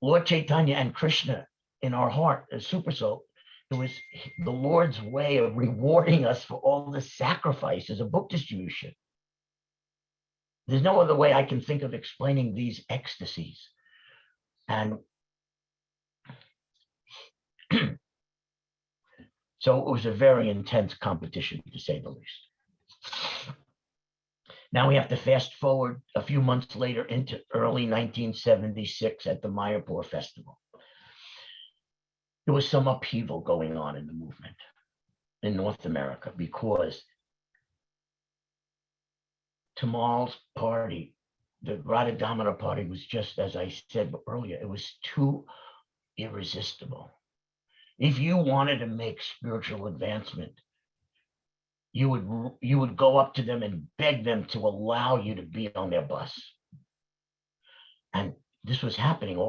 Lord Chaitanya and Krishna in our heart as Super Soul. It was the Lord's way of rewarding us for all the sacrifices of book distribution. There's no other way I can think of explaining these ecstasies. And so it was a very intense competition, to say the least. Now we have to fast forward a few months later into early 1976 at the Mayapur Festival. There was some upheaval going on in the movement in North America because Tamal's party, the Radha Damodar party, was just, as I said earlier, it was too irresistible. If you wanted to make spiritual advancement, you would go up to them and beg them to allow you to be on their bus. And this was happening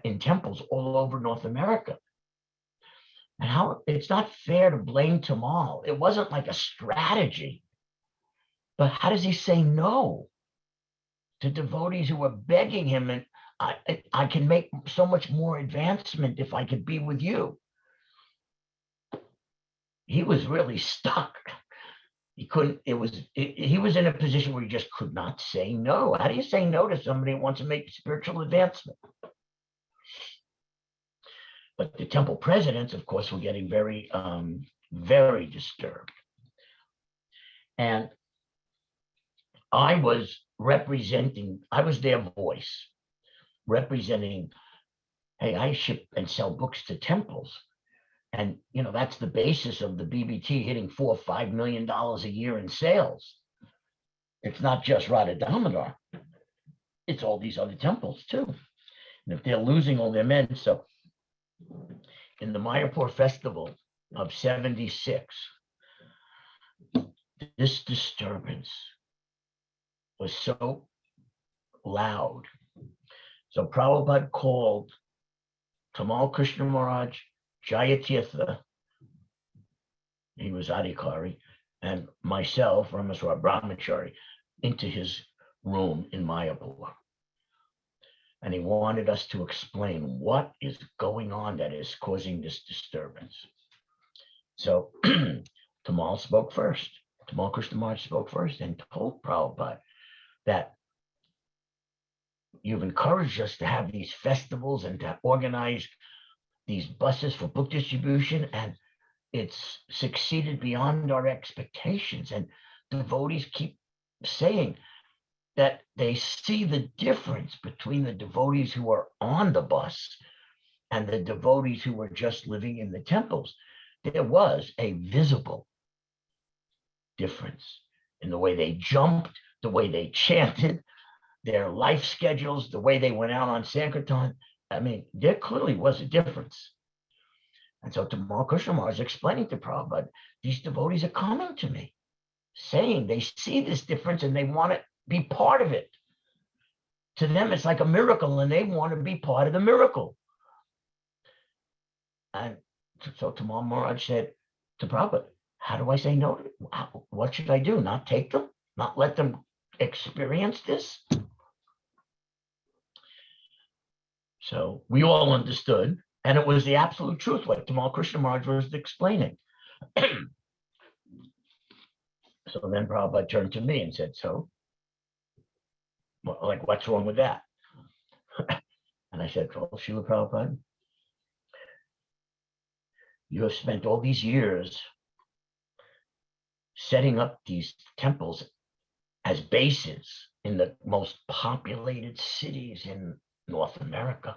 in temples all over North America. And how it's not fair to blame Tamal. It wasn't like a strategy. But how does he say no to devotees who are begging him? And I can make so much more advancement if I could be with you. He was really stuck. He couldn't, he was in a position where he just could not say no. How do you say no to somebody who wants to make spiritual advancement? But the temple presidents, of course, were getting very, very disturbed. And I was their voice, representing, hey, I ship and sell books to temples. And, you know, that's the basis of the BBT hitting $4 or $5 million a year in sales. It's not just Radha Damodar. It's all these other temples too. And if they're losing all their men, so in the Mayapur Festival of 76, this disturbance was so loud. So Prabhupada called Tamal Krishna Maharaj, Jaya Tirtha, he was Adhikari, and myself, Ramesvara Brahmachari, into his room in Mayapur. And he wanted us to explain what is going on that is causing this disturbance. So Tamal spoke first. Tamal Krishna Maharaj spoke first and told Prabhupada that you've encouraged us to have these festivals and to organize these buses for book distribution, and it's succeeded beyond our expectations. And devotees keep saying that they see the difference between the devotees who are on the bus and the devotees who are just living in the temples. There was a visible difference in the way they jumped, the way they chanted, their life schedules, the way they went out on Sankirtan. I mean, there clearly was a difference. And so Tamal Krishna Maharaj is explaining to Prabhupada, these devotees are coming to me, saying they see this difference and they want to be part of it. to them, it's like a miracle, and they want to be part of the miracle. And so Tamal Maharaj said to Prabhupada, how do I say no? What should I do? Not take them? Not let them experience this? So we all understood, and it was the absolute truth, what Tamal Krishna Maharaj was explaining. So then Prabhupada turned to me and said, so, like, what's wrong with that? And I said, well, Srila Prabhupada, you have spent all these years setting up these temples as bases in the most populated cities in North America.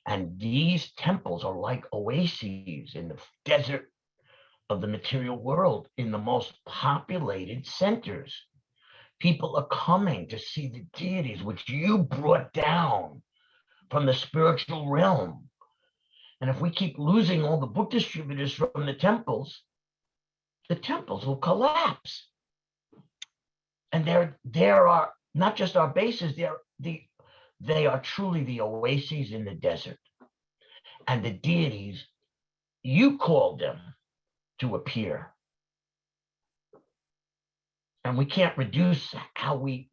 And these temples are like oases in the desert of the material world, in the most populated centers. People are coming to see the deities which you brought down from the spiritual realm. And if we keep losing all the book distributors from the temples will collapse. And there are not just our bases, they are truly the oases in the desert. And the deities, you called them to appear. And we can't reduce how we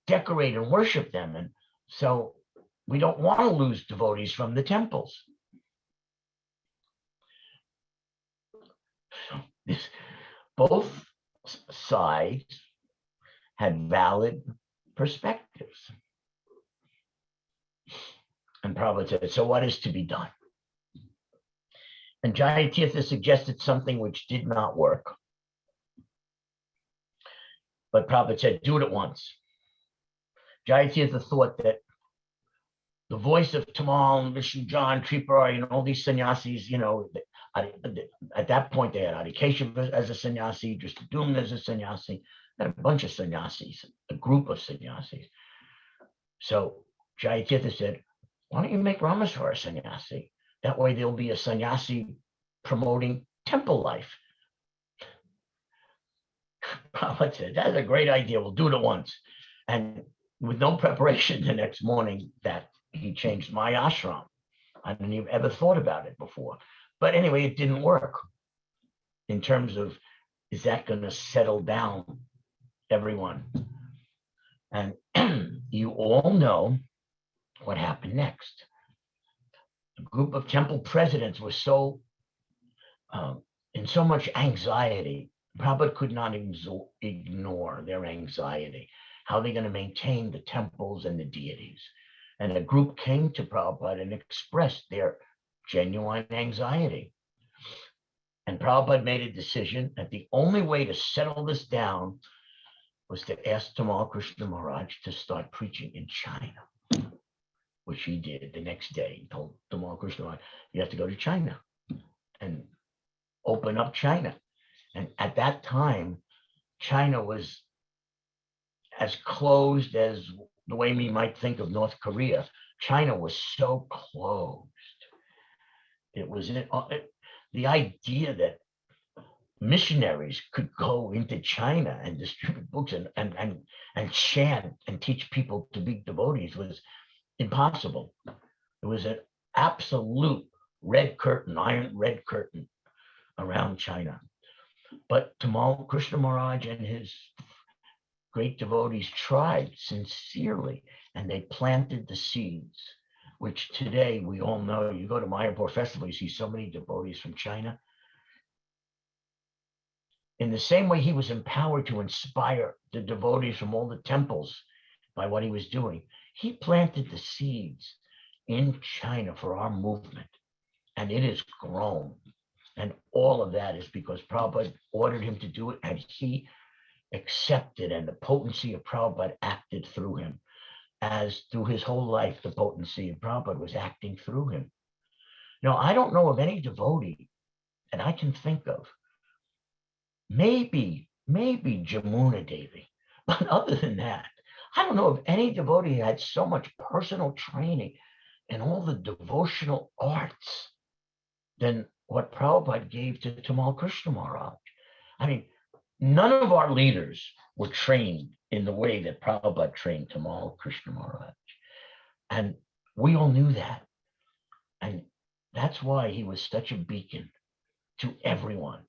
decorate and worship them. And so we don't want to lose devotees from the temples. Both sides had valid perspectives. And Prabhupada said, so what is to be done? And Jayatirtha suggested something which did not work. But Prabhupada said, do it at once. Jayatirtha thought that the voice of Tamal and Vishnu John, Tripurari, and all these sannyasis, at that point they had Adikesha as a sannyasi, Drishtadyumna as a sannyasi, and a bunch of sannyasis, a group of sannyasis. So Jayatirtha said, why don't you make Ramesvara a sannyasi? That way there'll be a sannyasi promoting temple life. Prabhupada said, that's a great idea. We'll do it at once. And with no preparation the next morning, that he changed my ashram. I didn't even ever thought about it before. But anyway, it didn't work in terms of, is that going to settle down everyone? And you all know what happened next. A group of temple presidents were so in so much anxiety. Prabhupada could not ignore their anxiety. How are they going to maintain the temples and the deities? And a group came to Prabhupada and expressed their genuine anxiety. And Prabhupada made a decision that the only way to settle this down was to ask Tamal Krishna Maharaj to start preaching in China, which he did the next day. He told Tamal Krishna Maharaj, you have to go to China and open up China. And at that time, China was as closed as the way we might think of North Korea. China was so closed. It was the idea that missionaries could go into China and distribute books and chant and teach people to be devotees was impossible. It was an absolute red curtain, iron red curtain around China. But Tamal Krishna Maharaj and his great devotees tried sincerely, and they planted the seeds, which today we all know. You go to Mayapur Festival, you see so many devotees from China. In the same way he was empowered to inspire the devotees from all the temples by what he was doing, he planted the seeds in China for our movement, and it has grown. And all of that is because Prabhupada ordered him to do it, and he accepted, and the potency of Prabhupada acted through him. As through his whole life, the potency of Prabhupada was acting through him. Now, I don't know of any devotee that I can think of. Maybe Jamuna Devi, but other than that, I don't know of any devotee who had so much personal training in all the devotional arts than what Prabhupada gave to Tamal Krishna Maharaj. I mean, none of our leaders were trained in the way that Prabhupada trained Tamal Krishna Maharaj. And we all knew that. And that's why he was such a beacon to everyone.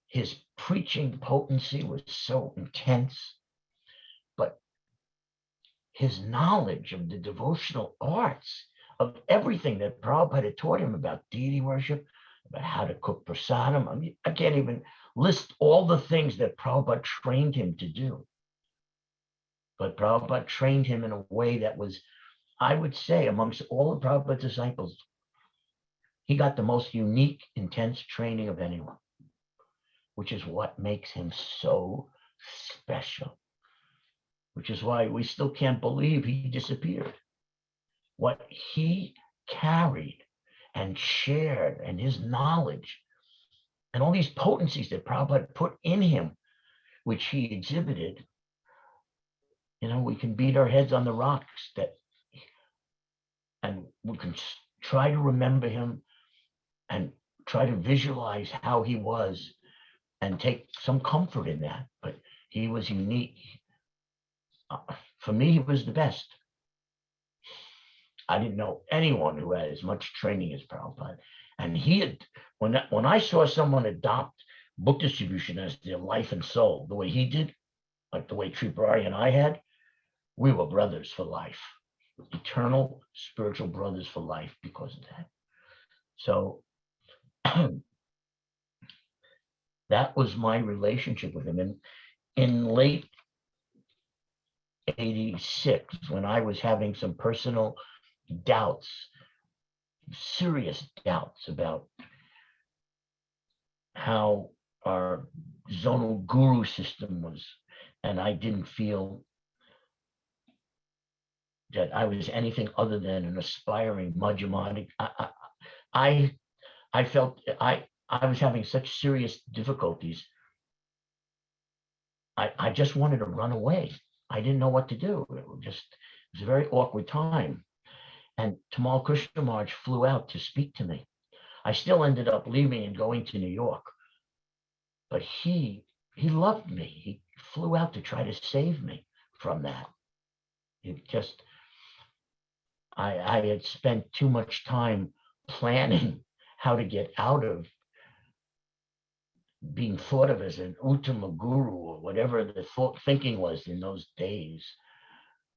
His preaching potency was so intense, but his knowledge of the devotional arts, of everything that Prabhupada had taught him about deity worship, about how to cook prasadam. I mean, I can't even list all the things that Prabhupada trained him to do. But Prabhupada trained him in a way that was, I would say, amongst all of Prabhupada's disciples, he got the most unique, intense training of anyone, which is what makes him so special, which is why we still can't believe he disappeared. What he carried and shared, and his knowledge, and all these potencies that Prabhupada put in him, which he exhibited, you know, we can beat our heads on the rocks and we can try to remember him and try to visualize how he was and take some comfort in that. But he was unique. For me, he was the best. I didn't know anyone who had as much training as Prabhupada. And he had, when I saw someone adopt book distribution as their life and soul, the way he did, like the way Tripurari and I had, we were brothers for life, eternal spiritual brothers for life because of that. So that was my relationship with him. And in late 86, when I was having some personal doubts, serious doubts about how our zonal guru system was, and I didn't feel that I was anything other than an aspiring Madhyamani. I felt I was having such serious difficulties. I just wanted to run away. I didn't know what to do. It was a very awkward time. And Tamal Krishna Maharaj flew out to speak to me. I still ended up leaving and going to New York. But he loved me. He flew out to try to save me from that. It just, I had spent too much time planning how to get out of being thought of as an Uttama guru or whatever the thinking was in those days.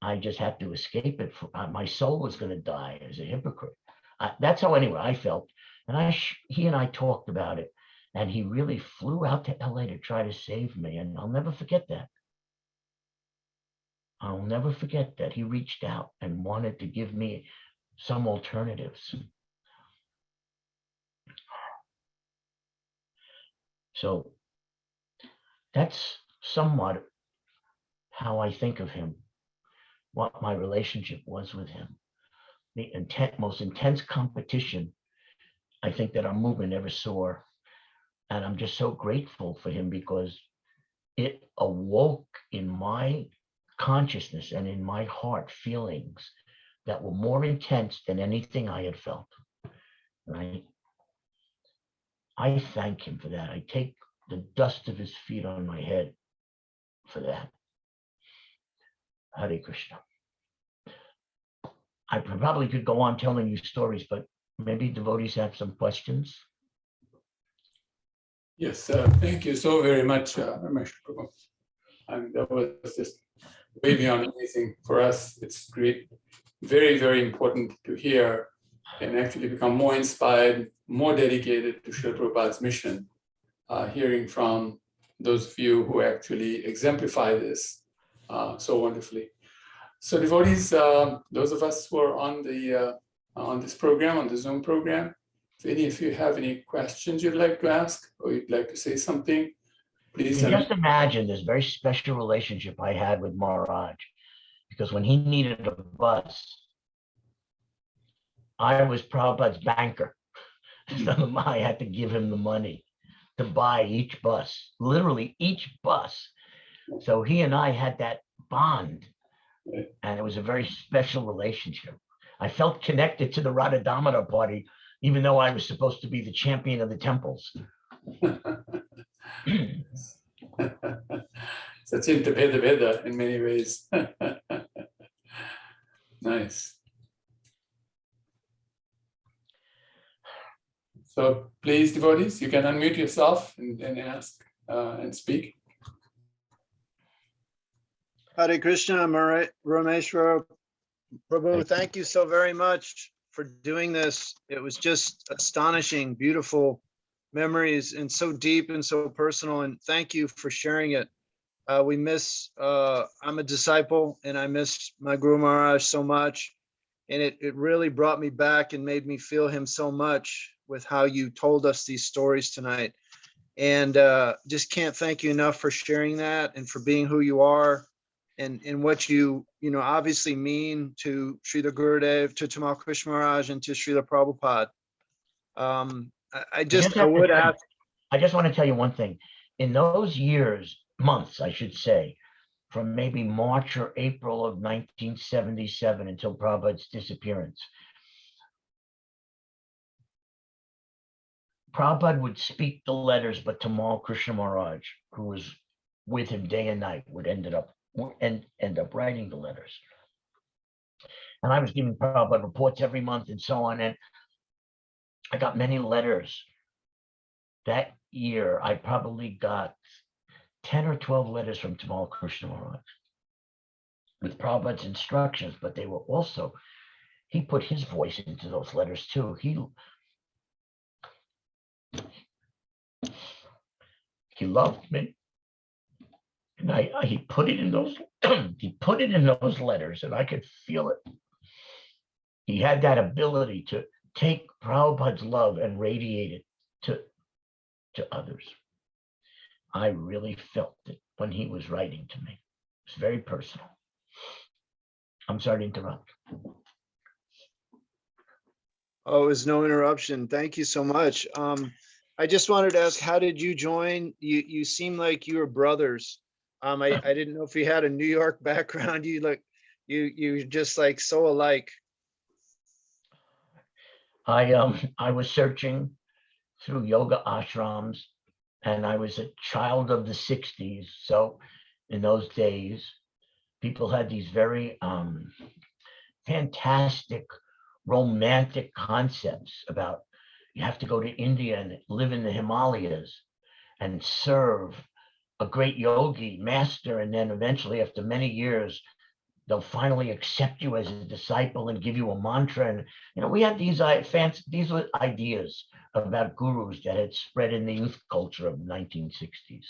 I just had to escape it. My soul was going to die as a hypocrite. That's how anyway I felt. And he and I talked about it. And he really flew out to LA to try to save me. And I'll never forget that. I'll never forget that he reached out and wanted to give me some alternatives. So that's somewhat how I think of him, what my relationship was with him. The most intense competition I think that our movement ever saw. And I'm just so grateful for him because it awoke in my consciousness and in my heart feelings that were more intense than anything I had felt, right? I thank him for that. I take the dust of his feet on my head for that. Hare Krishna. I probably could go on telling you stories, but maybe devotees have some questions. Yes, thank you so very much, Rameshwara. And that was just way beyond amazing for us. It's great, very, very important to hear and actually become more inspired, more dedicated to Srila Prabhupada's mission, hearing from those of you who actually exemplify this so wonderfully. So devotees, those of us who are on this program, on the Zoom program, if any of you have any questions you'd like to ask or you'd like to say something, please. Just imagine this very special relationship I had with Maharaj, because when he needed a bus, I was Prabhupada's banker. So I had to give him the money to buy each bus, literally each bus. So he and I had that bond, and it was a very special relationship. I felt connected to the Radha Damodar party, even though I was supposed to be the champion of the temples. Sachin Veda Veda in many ways. Nice. So please, devotees, you can unmute yourself and ask and speak. Hare Krishna, Rameshwara. Prabhu, thank you so very much for doing this. It was just astonishing, beautiful memories and so deep and so personal. And thank you for sharing it. I'm a disciple and I miss my Guru Maharaj so much. And it really brought me back and made me feel him so much with how you told us these stories tonight. And just can't thank you enough for sharing that and for being who you are and what you obviously mean to Srila Gurudev, to Tamal Krishna Maharaj, and to Srila Prabhupada. I just want to tell you one thing. In those years, months, I should say, from maybe March or April of 1977 until Prabhupada's disappearance, Prabhupada would speak the letters, but Tamal Krishna Maharaj, who was with him day and night, would end up writing the letters. And I was giving Prabhupada reports every month and so on. And I got many letters. That year, I probably got 10 or 12 letters from Tamal Krishna Maharaj with Prabhupada's instructions, but they were also, he put his voice into those letters too. He loved me. And he put it in those letters, and I could feel it. He had that ability to take Prabhupada's love and radiate it to others. I really felt it when he was writing to me. It's very personal. I'm sorry to interrupt. Oh, it was no interruption. Thank you so much. I just wanted to ask, how did you join? You seem like you were brothers. I didn't know if you had a New York background. You just like so alike. I was searching through yoga ashrams, and I was a child of the 60s. So in those days, people had these very fantastic, romantic concepts about you have to go to India and live in the Himalayas and serve a great yogi master. And then eventually, after many years, they'll finally accept you as a disciple and give you a mantra. And we had these were ideas about gurus that had spread in the youth culture of the 1960s.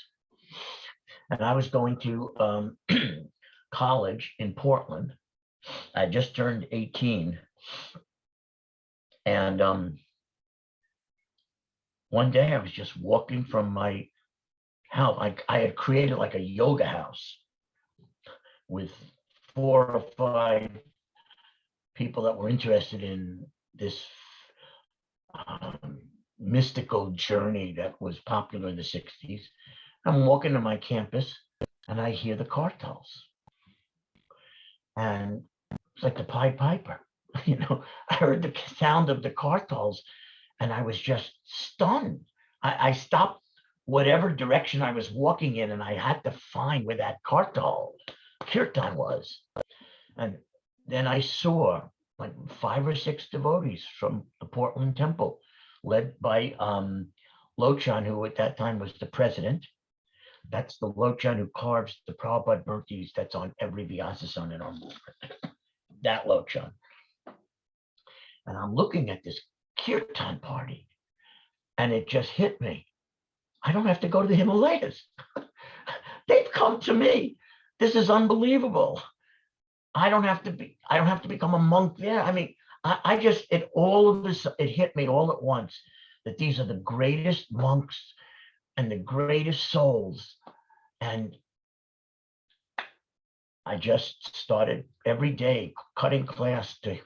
And I was going to college in Portland. I just turned 18. And one day I was just walking from my house. I had created like a yoga house with 4 or 5 people that were interested in this mystical journey that was popular in the 60s. I'm walking to my campus and I hear the kartals. And it's like the Pied Piper. I heard the sound of the kartals and I was just stunned. I stopped whatever direction I was walking in and I had to find where that kartal kirtan was. And then I saw like 5 or 6 devotees from the Portland temple, led by Lochan, who at that time was the president. That's the Lochan who carves the Prabhupada murtis that's on every Vyasasana in our movement. That Lochan. And I'm looking at this kirtan party, and it just hit me. I don't have to go to the Himalayas. They've come to me. This is unbelievable. I don't have to become a monk there. I mean, it hit me all at once that these are the greatest monks and the greatest souls. And I just started every day cutting class to,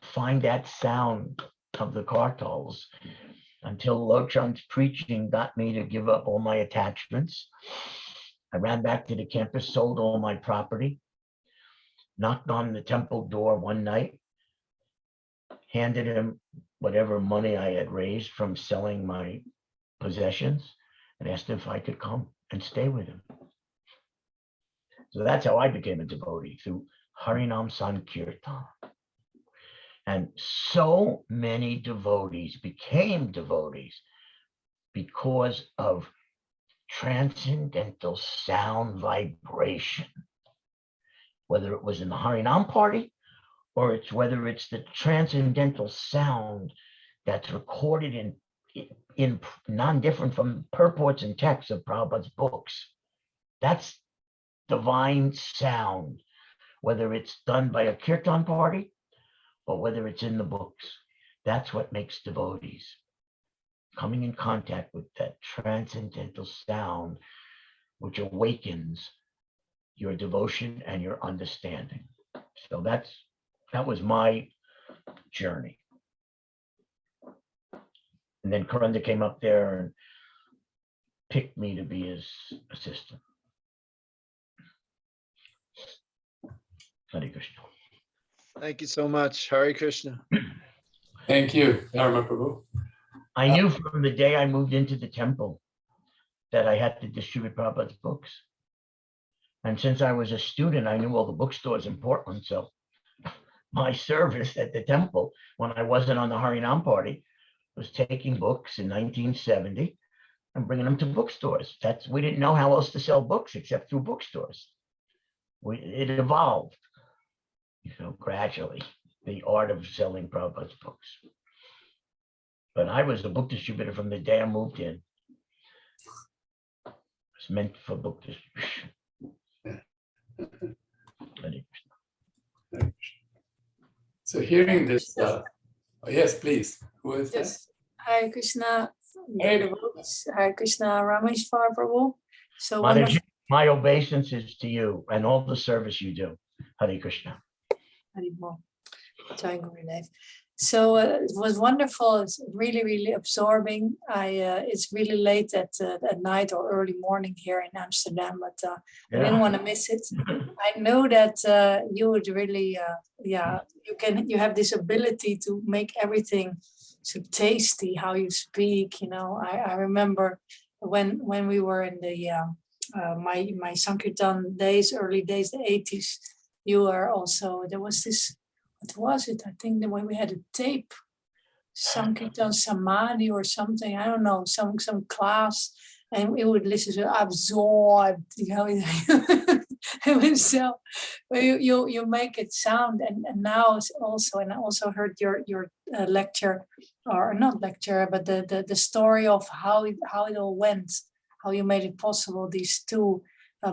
find that sound of the kartals until Lochan's preaching got me to give up all my attachments. I ran back to the campus, sold all my property, knocked on the temple door one night, handed him whatever money I had raised from selling my possessions, and asked him if I could come and stay with him. So that's how I became a devotee, through Harinam Sankirtan. And so many devotees became devotees because of transcendental sound vibration, whether it was in the Harinam party or whether it's the transcendental sound that's recorded in non-different from purports and texts of Prabhupada's books. That's divine sound, whether it's done by a kirtan party or whether it's in the books. That's what makes devotees. Coming in contact with that transcendental sound, which awakens your devotion and your understanding. So that was my journey. And then Karunda came up there and picked me to be his assistant. Hare Krishna. Thank you so much. Hare Krishna. Thank you, Dharma Prabhu. I knew from the day I moved into the temple that I had to distribute Prabhupada's books. And since I was a student, I knew all the bookstores in Portland. So my service at the temple, when I wasn't on the Harinam party, was taking books in 1970 and bringing them to bookstores. We didn't know how else to sell books except through bookstores. It evolved, gradually, the art of selling Prabhupada's books. But I was a book distributor from the day I moved in. It's meant for book distribution. So hearing this, yes, please. Who is that? Yes. Hare Krishna, Hare devotees. Hare Krishna, Rameshwara Prabhu. So Motherji, wonderful. my obeisance to you and all the service you do. Hare Krishna. Haribol. Jai Gurudev. So it was wonderful. It's really, really absorbing. It's really late at night or early morning here in Amsterdam, but I didn't want to miss it. I know that you would really, you have this ability to make everything so tasty. How you speak, I remember when we were in the my Sankirtan days, early days, the 80s. You are also, there was this. What was it? I think the way we had a tape, Sankirtan Samadhi or something. I don't know, some class, and we would listen to absorbed. It was so. You make it sound, and now also, and I also heard your lecture, or not lecture, but the story of how it all went, how you made it possible. These 2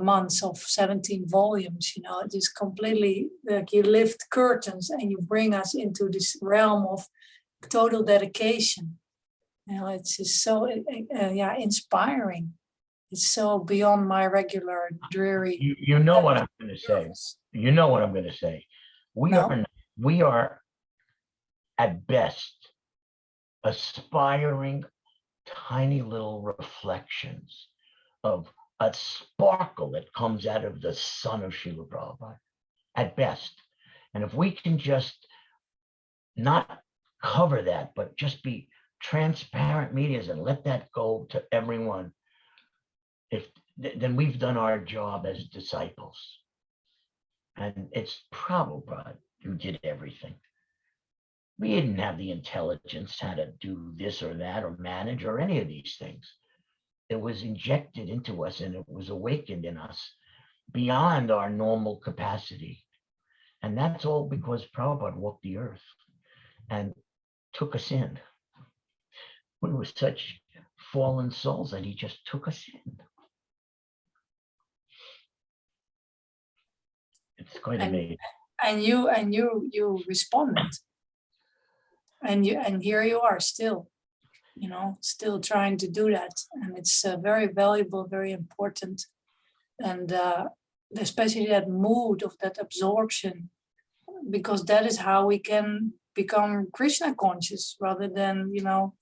months of 17 volumes, it is completely like you lift curtains and you bring us into this realm of total dedication. It's just so inspiring. It's so beyond my regular dreary. You know what I'm going to say. You know what I'm going to say. We are at best aspiring tiny little reflections of a sparkle that comes out of the sun of Srila Prabhupada, at best. And if we can just not cover that, but just be transparent medias and let that go to everyone, then we've done our job as disciples. And it's Prabhupada who did everything. We didn't have the intelligence how to do this or that or manage or any of these things. It was injected into us and it was awakened in us beyond our normal capacity. And that's all because Prabhupada walked the earth and took us in. We were such fallen souls that he just took us in. It's quite amazing. And you responded. And here you are still. Still trying to do that. And it's very valuable, very important. And especially that mood of that absorption, because that is how we can become Krishna conscious rather than,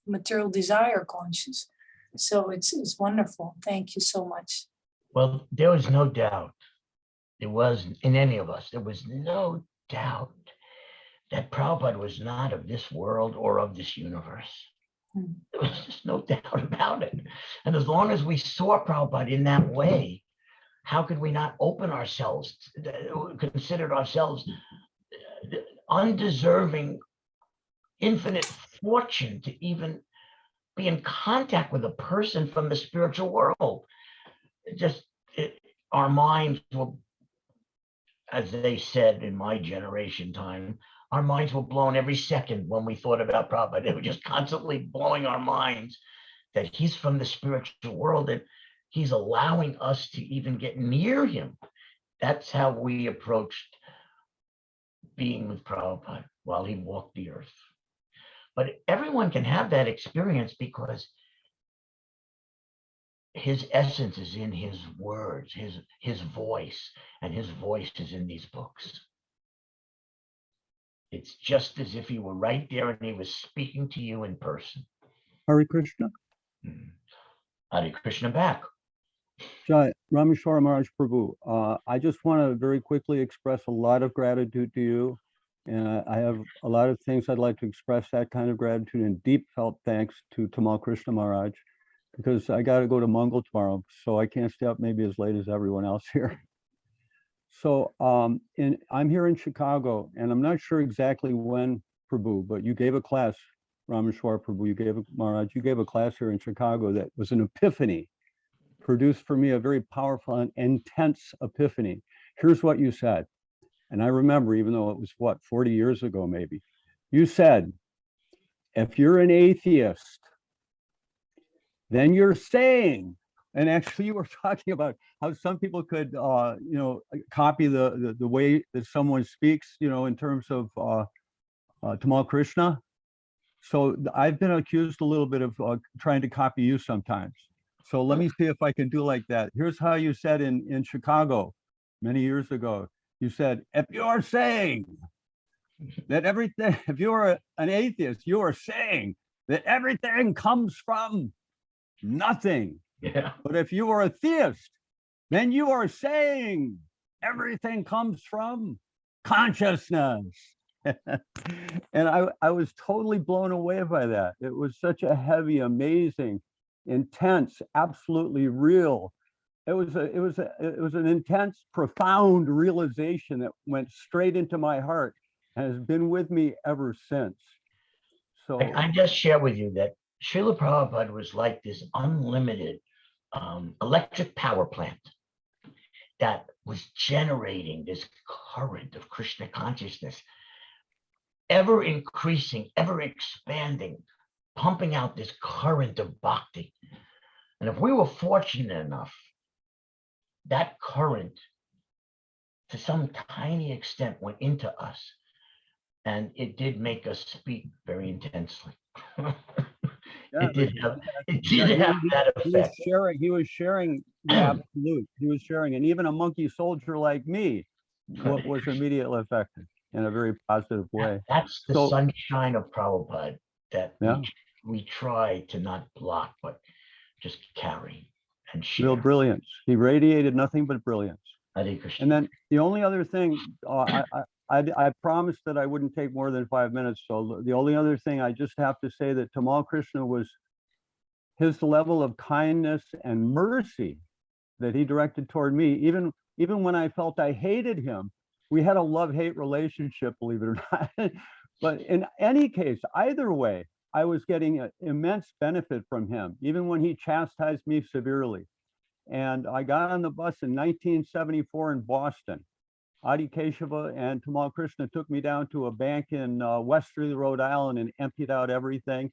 material desire conscious. So it's wonderful. Thank you so much. Well, there was no doubt. It wasn't in any of us. There was no doubt that Prabhupada was not of this world or of this universe. There was just no doubt about it. And as long as we saw Prabhupada in that way, how could we not open ourselves, consider ourselves undeserving infinite fortune to even be in contact with a person from the spiritual world? Our minds will, as they said in my generation time, our minds were blown every second when we thought about Prabhupada. They were just constantly blowing our minds that he's from the spiritual world and he's allowing us to even get near him. That's how we approached being with Prabhupada while he walked the earth. But everyone can have that experience because his essence is in his words, his voice, and his voice is in these books. It's just as if he were right there and he was speaking to you in person. Hare Krishna. Hare Krishna back. Jai, Rameshwara Maharaj Prabhu, I just want to very quickly express a lot of gratitude to you. And I have a lot of things I'd like to express that kind of gratitude and deep felt thanks to Tamal Krishna Maharaj, because I got to go to Mangal tomorrow, so I can't stay up maybe as late as everyone else here. So I'm here in Chicago, and I'm not sure exactly when, Prabhu, but you gave a class, Rameshwara Prabhu, Maharaj, you gave a class here in Chicago that was an epiphany, produced for me a very powerful and intense epiphany. Here's what you said. And I remember, even though it was what, 40 years ago, maybe, you said, if you're an atheist, then you're saying, and actually you were talking about how some people could, copy the way that someone speaks, in terms of Tamal Krishna. So I've been accused a little bit of trying to copy you sometimes. So let me see if I can do like that. Here's how you said in Chicago many years ago. You said, if you're saying that everything, if you're an atheist, you are saying that everything comes from nothing. Yeah. But if you are a theist, then you are saying everything comes from consciousness. And I was totally blown away by that. It was such a heavy, amazing, intense, absolutely real. It was an intense, profound realization that went straight into my heart and has been with me ever since. So I just share with you that Srila Prabhupada was like this unlimited electric power plant that was generating this current of Krishna consciousness, ever increasing, ever expanding, pumping out this current of bhakti. And if we were fortunate enough, that current, to some tiny extent, went into us, and it did make us speak very intensely. It did have that effect. He was sharing the absolute. He was sharing, and even a monkey soldier like me was immediately affected in a very positive way. That's the sunshine of Prabhupada that Yeah. we try to not block, but just carry and share. Real brilliance. He radiated nothing but brilliance. Hare Krishna. And then the only other thing, I promised that I wouldn't take more than 5 minutes. So the only other thing I just have to say that Tamal Krishna was, his level of kindness and mercy that he directed toward me, even when I felt I hated him, we had a love-hate relationship, believe it or not. But in any case, either way, I was getting an immense benefit from him, even when he chastised me severely. And I got on the bus in 1974 in Boston. Adi Keshava and Tamal Krishna took me down to a bank in Westerly, Rhode Island, and emptied out everything.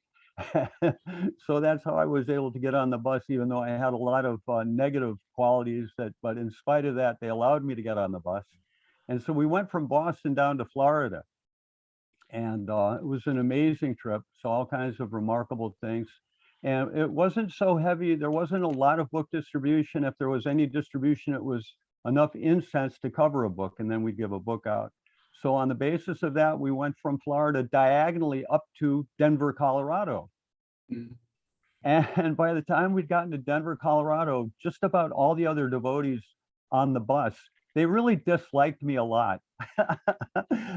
So that's how I was able to get on the bus, even though I had a lot of negative qualities. But in spite of that, they allowed me to get on the bus. And so we went from Boston down to Florida. And it was an amazing trip. Saw all kinds of remarkable things. And it wasn't so heavy. There wasn't a lot of book distribution. If there was any distribution, it was enough incense to cover a book, and then we'd give a book out. So on the basis of that, we went from Florida diagonally up to Denver, Colorado. And by the time we'd gotten to Denver, Colorado, just about all the other devotees on the bus, they really disliked me a lot.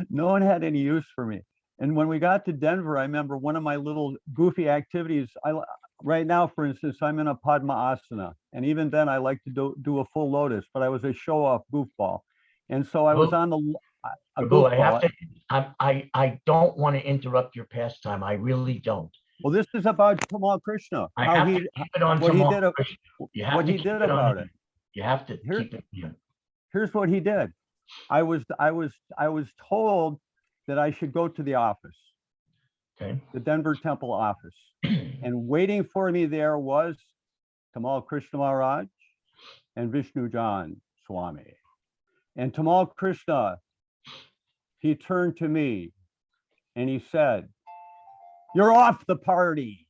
No one had any use for me. And when we got to Denver, I remember one of my little goofy activities. Right now, for instance, I'm in a Padmaasana, and even then I like to do a full lotus, but I was a show-off goofball. And so I was on a Prabhu, goofball. I don't want to interrupt your pastime. I really don't. Well, this is about Tamal Krishna, I how have he, to keep it on what he Tamal did, Krishna. You have what to he keep did it on about him. it. You have to Here- keep it here. Here's what he did. I was told that I should go to the office, Okay. the Denver Temple office. And waiting for me there was Tamal Krishna Maharaj and Vishnu Jan Swami. And Tamal Krishna, he turned to me and he said, "You're off the party.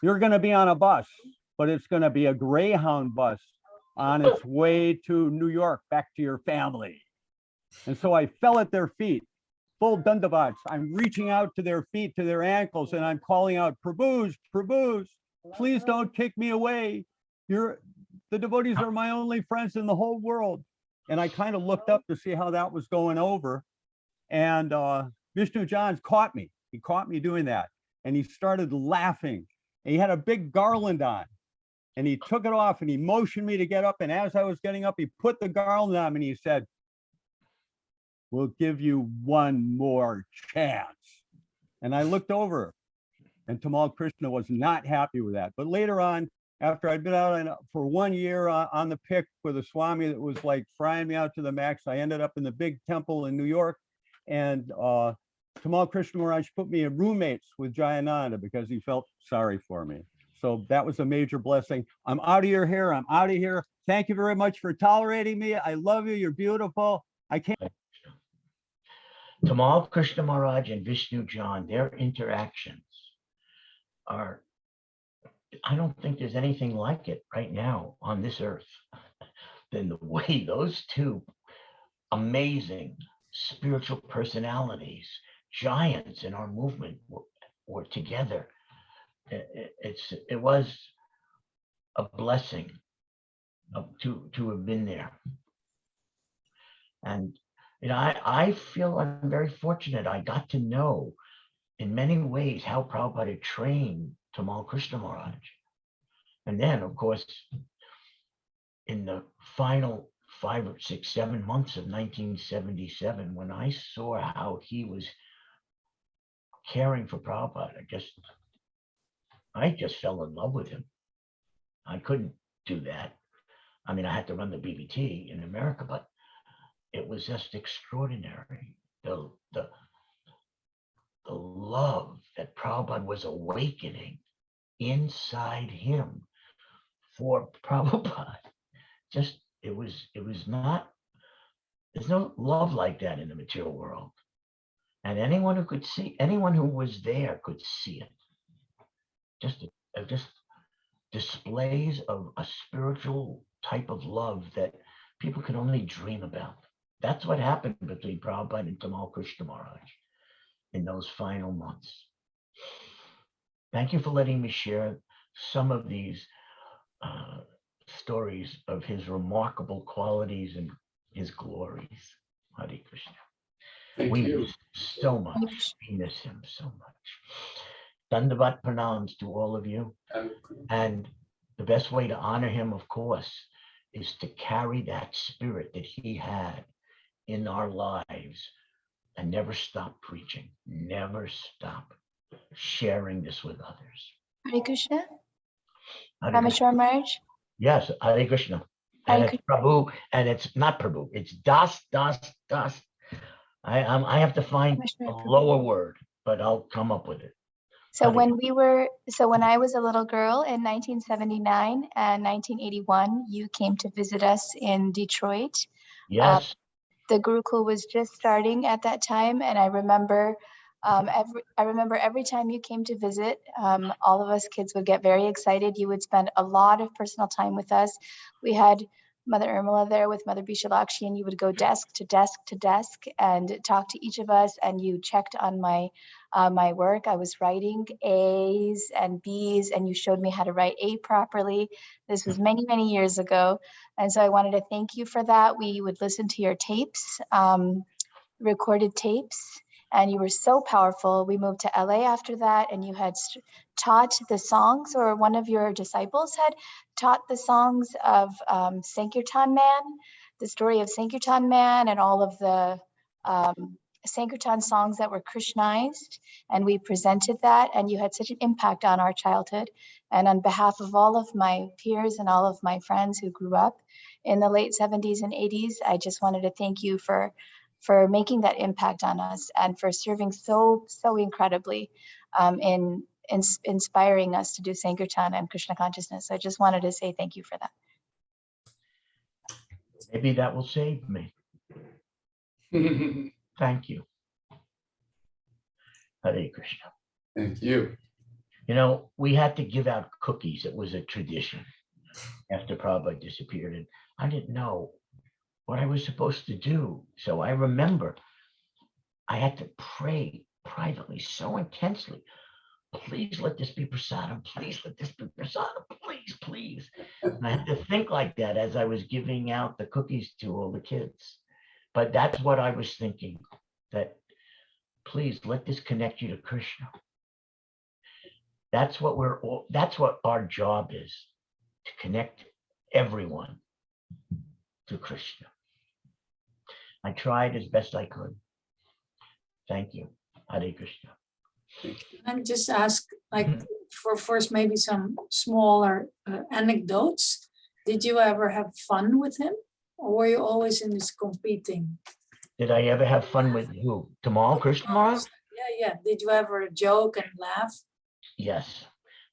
You're going to be on a bus, but it's going to be a Greyhound bus on its way to New York, back to your family." And so I fell at their feet, full dandavats. I'm reaching out to their feet, to their ankles, and I'm calling out, "Prabhus, Prabhus, please don't kick me away. The devotees are my only friends in the whole world." And I kind of looked up to see how that was going over. And Vishnu Johns caught me. He caught me doing that. And he started laughing. And he had a big garland on. And he took it off and he motioned me to get up. And as I was getting up, he put the garland on and he said, "We'll give you one more chance." And I looked over, and Tamal Krishna was not happy with that. But later on, after I'd been out for 1 year on the pick with a Swami that was like frying me out to the max, I ended up in the big temple in New York. And Tamal Krishna Maharaj put me in roommates with Jayananda because he felt sorry for me. So that was a major blessing. I'm out of your hair. I'm out of here. Thank you very much for tolerating me. I love you. You're beautiful. I can't. Tamal Krishna Maharaj and Vishnu Jan, their interactions are, I don't think there's anything like it right now on this earth than the way those two amazing spiritual personalities, giants in our movement, were together. It was a blessing to have been there. And I feel I'm very fortunate. I got to know in many ways how Prabhupada trained Tamal Krishna Maharaj. And then, of course, in the final 5 or 6, 7 months of 1977, when I saw how he was caring for Prabhupada, I just fell in love with him. I couldn't do that. I mean, I had to run the BBT in America, but it was just extraordinary. The love that Prabhupada was awakening inside him for Prabhupada. Just, it was not, there's no love like that in the material world. And anyone who was there could see it. Just displays of a spiritual type of love that people can only dream about. That's what happened between Prabhupada and Tamal Krishna Maharaj in those final months. Thank you for letting me share some of these stories of his remarkable qualities and his glories. Hare Krishna. Thank We you. miss so much. We miss him so much. Dandavat pranams to all of you. And the best way to honor him, of course, is to carry that spirit that he had in our lives and never stop preaching, never stop sharing this with others. Hare Krishna. Hare Krishna. Rameshwara Maharaj. Yes, Hare Krishna. Hare And it's Prabhu, and it's not Prabhu, it's Das. I have to find a lower word, but I'll come up with it. So when I was a little girl in 1979 and 1981, you came to visit us in Detroit. Yes. The Gurukul was just starting at that time, and I remember every time you came to visit, all of us kids would get very excited. You would spend a lot of personal time with us. We had Mother Irmala there with Mother Bishalakshi, and you would go desk to desk to desk and talk to each of us, and you checked on my work. I was writing A's and B's, and you showed me how to write A properly. This was many, many years ago. And so I wanted to thank you for that. We would listen to your tapes, recorded tapes, and you were so powerful. We moved to LA after that, and you had taught the songs, or one of your disciples had taught the songs of Sankirtan Man, the story of Sankirtan Man, and all of the Sankirtan songs that were Krishnized, and we presented that, and you had such an impact on our childhood. And on behalf of all of my peers and all of my friends who grew up in the late 70s and 80s, I just wanted to thank you for making that impact on us and for serving so incredibly in inspiring us to do Sankirtan and Krishna consciousness. So I just wanted to say thank you for that. Maybe that will save me. Thank you. Hare Krishna. Thank you. You know, we had to give out cookies. It was a tradition after Prabhupada disappeared, and I didn't know what I was supposed to do. So I remember I had to pray privately so intensely. Please let this be prasadam. Please let this be prasadam. Please, please. And I had to think like that as I was giving out the cookies to all the kids. But that's what I was thinking, that please let this connect you to Krishna. That's what our job is, to connect everyone to Krishna. I tried as best I could. Thank you. Hare Krishna. And just ask, like, for first maybe some smaller anecdotes. Did you ever have fun with him, or were you always in this competing? Did I ever have fun with who? Tamal, Krishna Maharaj? Yeah. Did you ever joke and laugh? Yes,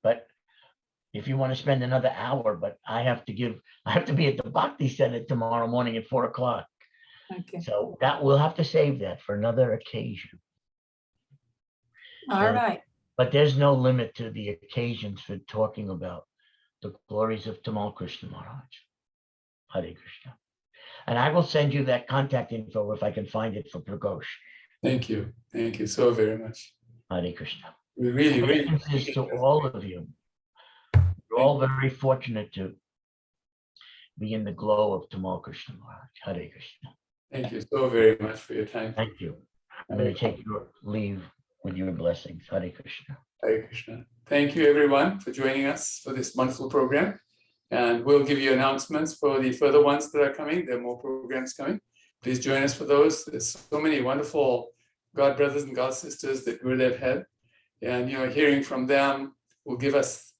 but if you want to spend another hour, but I have to be at the Bhakti Center tomorrow morning at 4 o'clock. Okay. So that we'll have to save that for another occasion. All right. But there's no limit to the occasions for talking about the glories of Tamal Krishna Maharaj. Hare Krishna. And I will send you that contact info if I can find it for Pragosh. Thank you. Thank you so very much. Hare Krishna. We really This to all of you. You're all very fortunate to be in the glow of Tamal Krishna Maharaj. Hare Krishna. Thank you so very much for your time. Thank you. I'm going to take your leave with your blessings. Hare Krishna. Hare Krishna. Thank you, everyone, for joining us for this wonderful program. And we'll give you announcements for the further ones that are coming. There are more programs coming. Please join us for those. There's so many wonderful God brothers and God sisters that Gurudev had. And, hearing from them will give us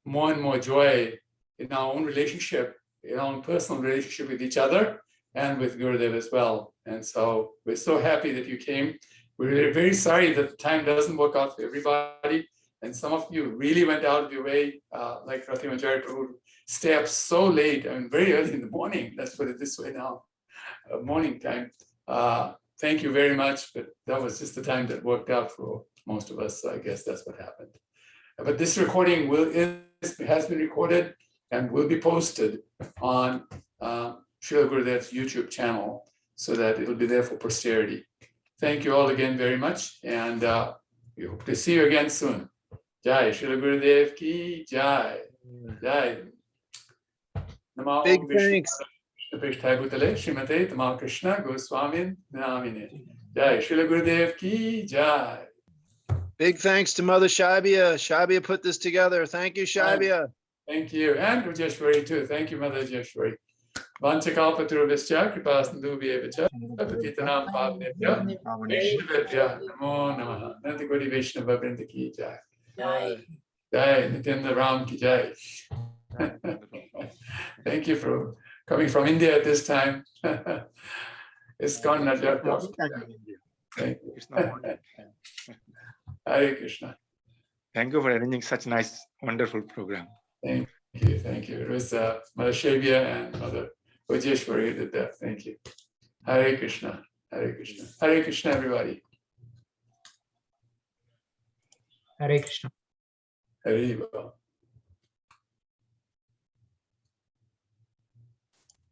more and more joy in our own relationship, in our own personal relationship with each other and with Gurudev as well. And so we're so happy that you came. We're very sorry that the time doesn't work out for everybody. And some of you really went out of your way, like Ratimajari Prabhu, stay up so late, very early in the morning. Let's put it this way now, morning time. Thank you very much, but that was just the time that worked out for most of us. So I guess that's what happened. But this recording has been recorded and will be posted on Srila Gurudev's YouTube channel so that it'll be there for posterity. Thank you all again very much, and we hope to see you again soon. Jai Srila Gurudev ki Jai. Jai. Namo Big thanks. Vishnu Bhutale Srimate Tamal Krishna Goswamin Namine. Jai Srila Gurudev ki Jai. Big thanks to Mother Shabia. Shabia put this together. Thank you, Shabia. Thank you. And Rajeshwari too. Thank you, Mother Rajeshwari. Vanchakalpaturvascha kripasindhubhyevacha patitanam pavnebhya Vaishnavebhya namo namaha. Nantikodi Vaishnava Vrinda ki Jai. Jai. Jai Nityananda Ram ki Jai. Thank you for coming from India at this time. ISKCON Nadyat. Thank you. Hare Krishna. Thank you for arranging such nice, wonderful program. Thank you. Thank you. It was Mother Shavya and Mother Vajeshwari who did that. Thank you. Hare Krishna. Hare Krishna. Hare Krishna, everybody. Hare Krishna. Hare Krishna.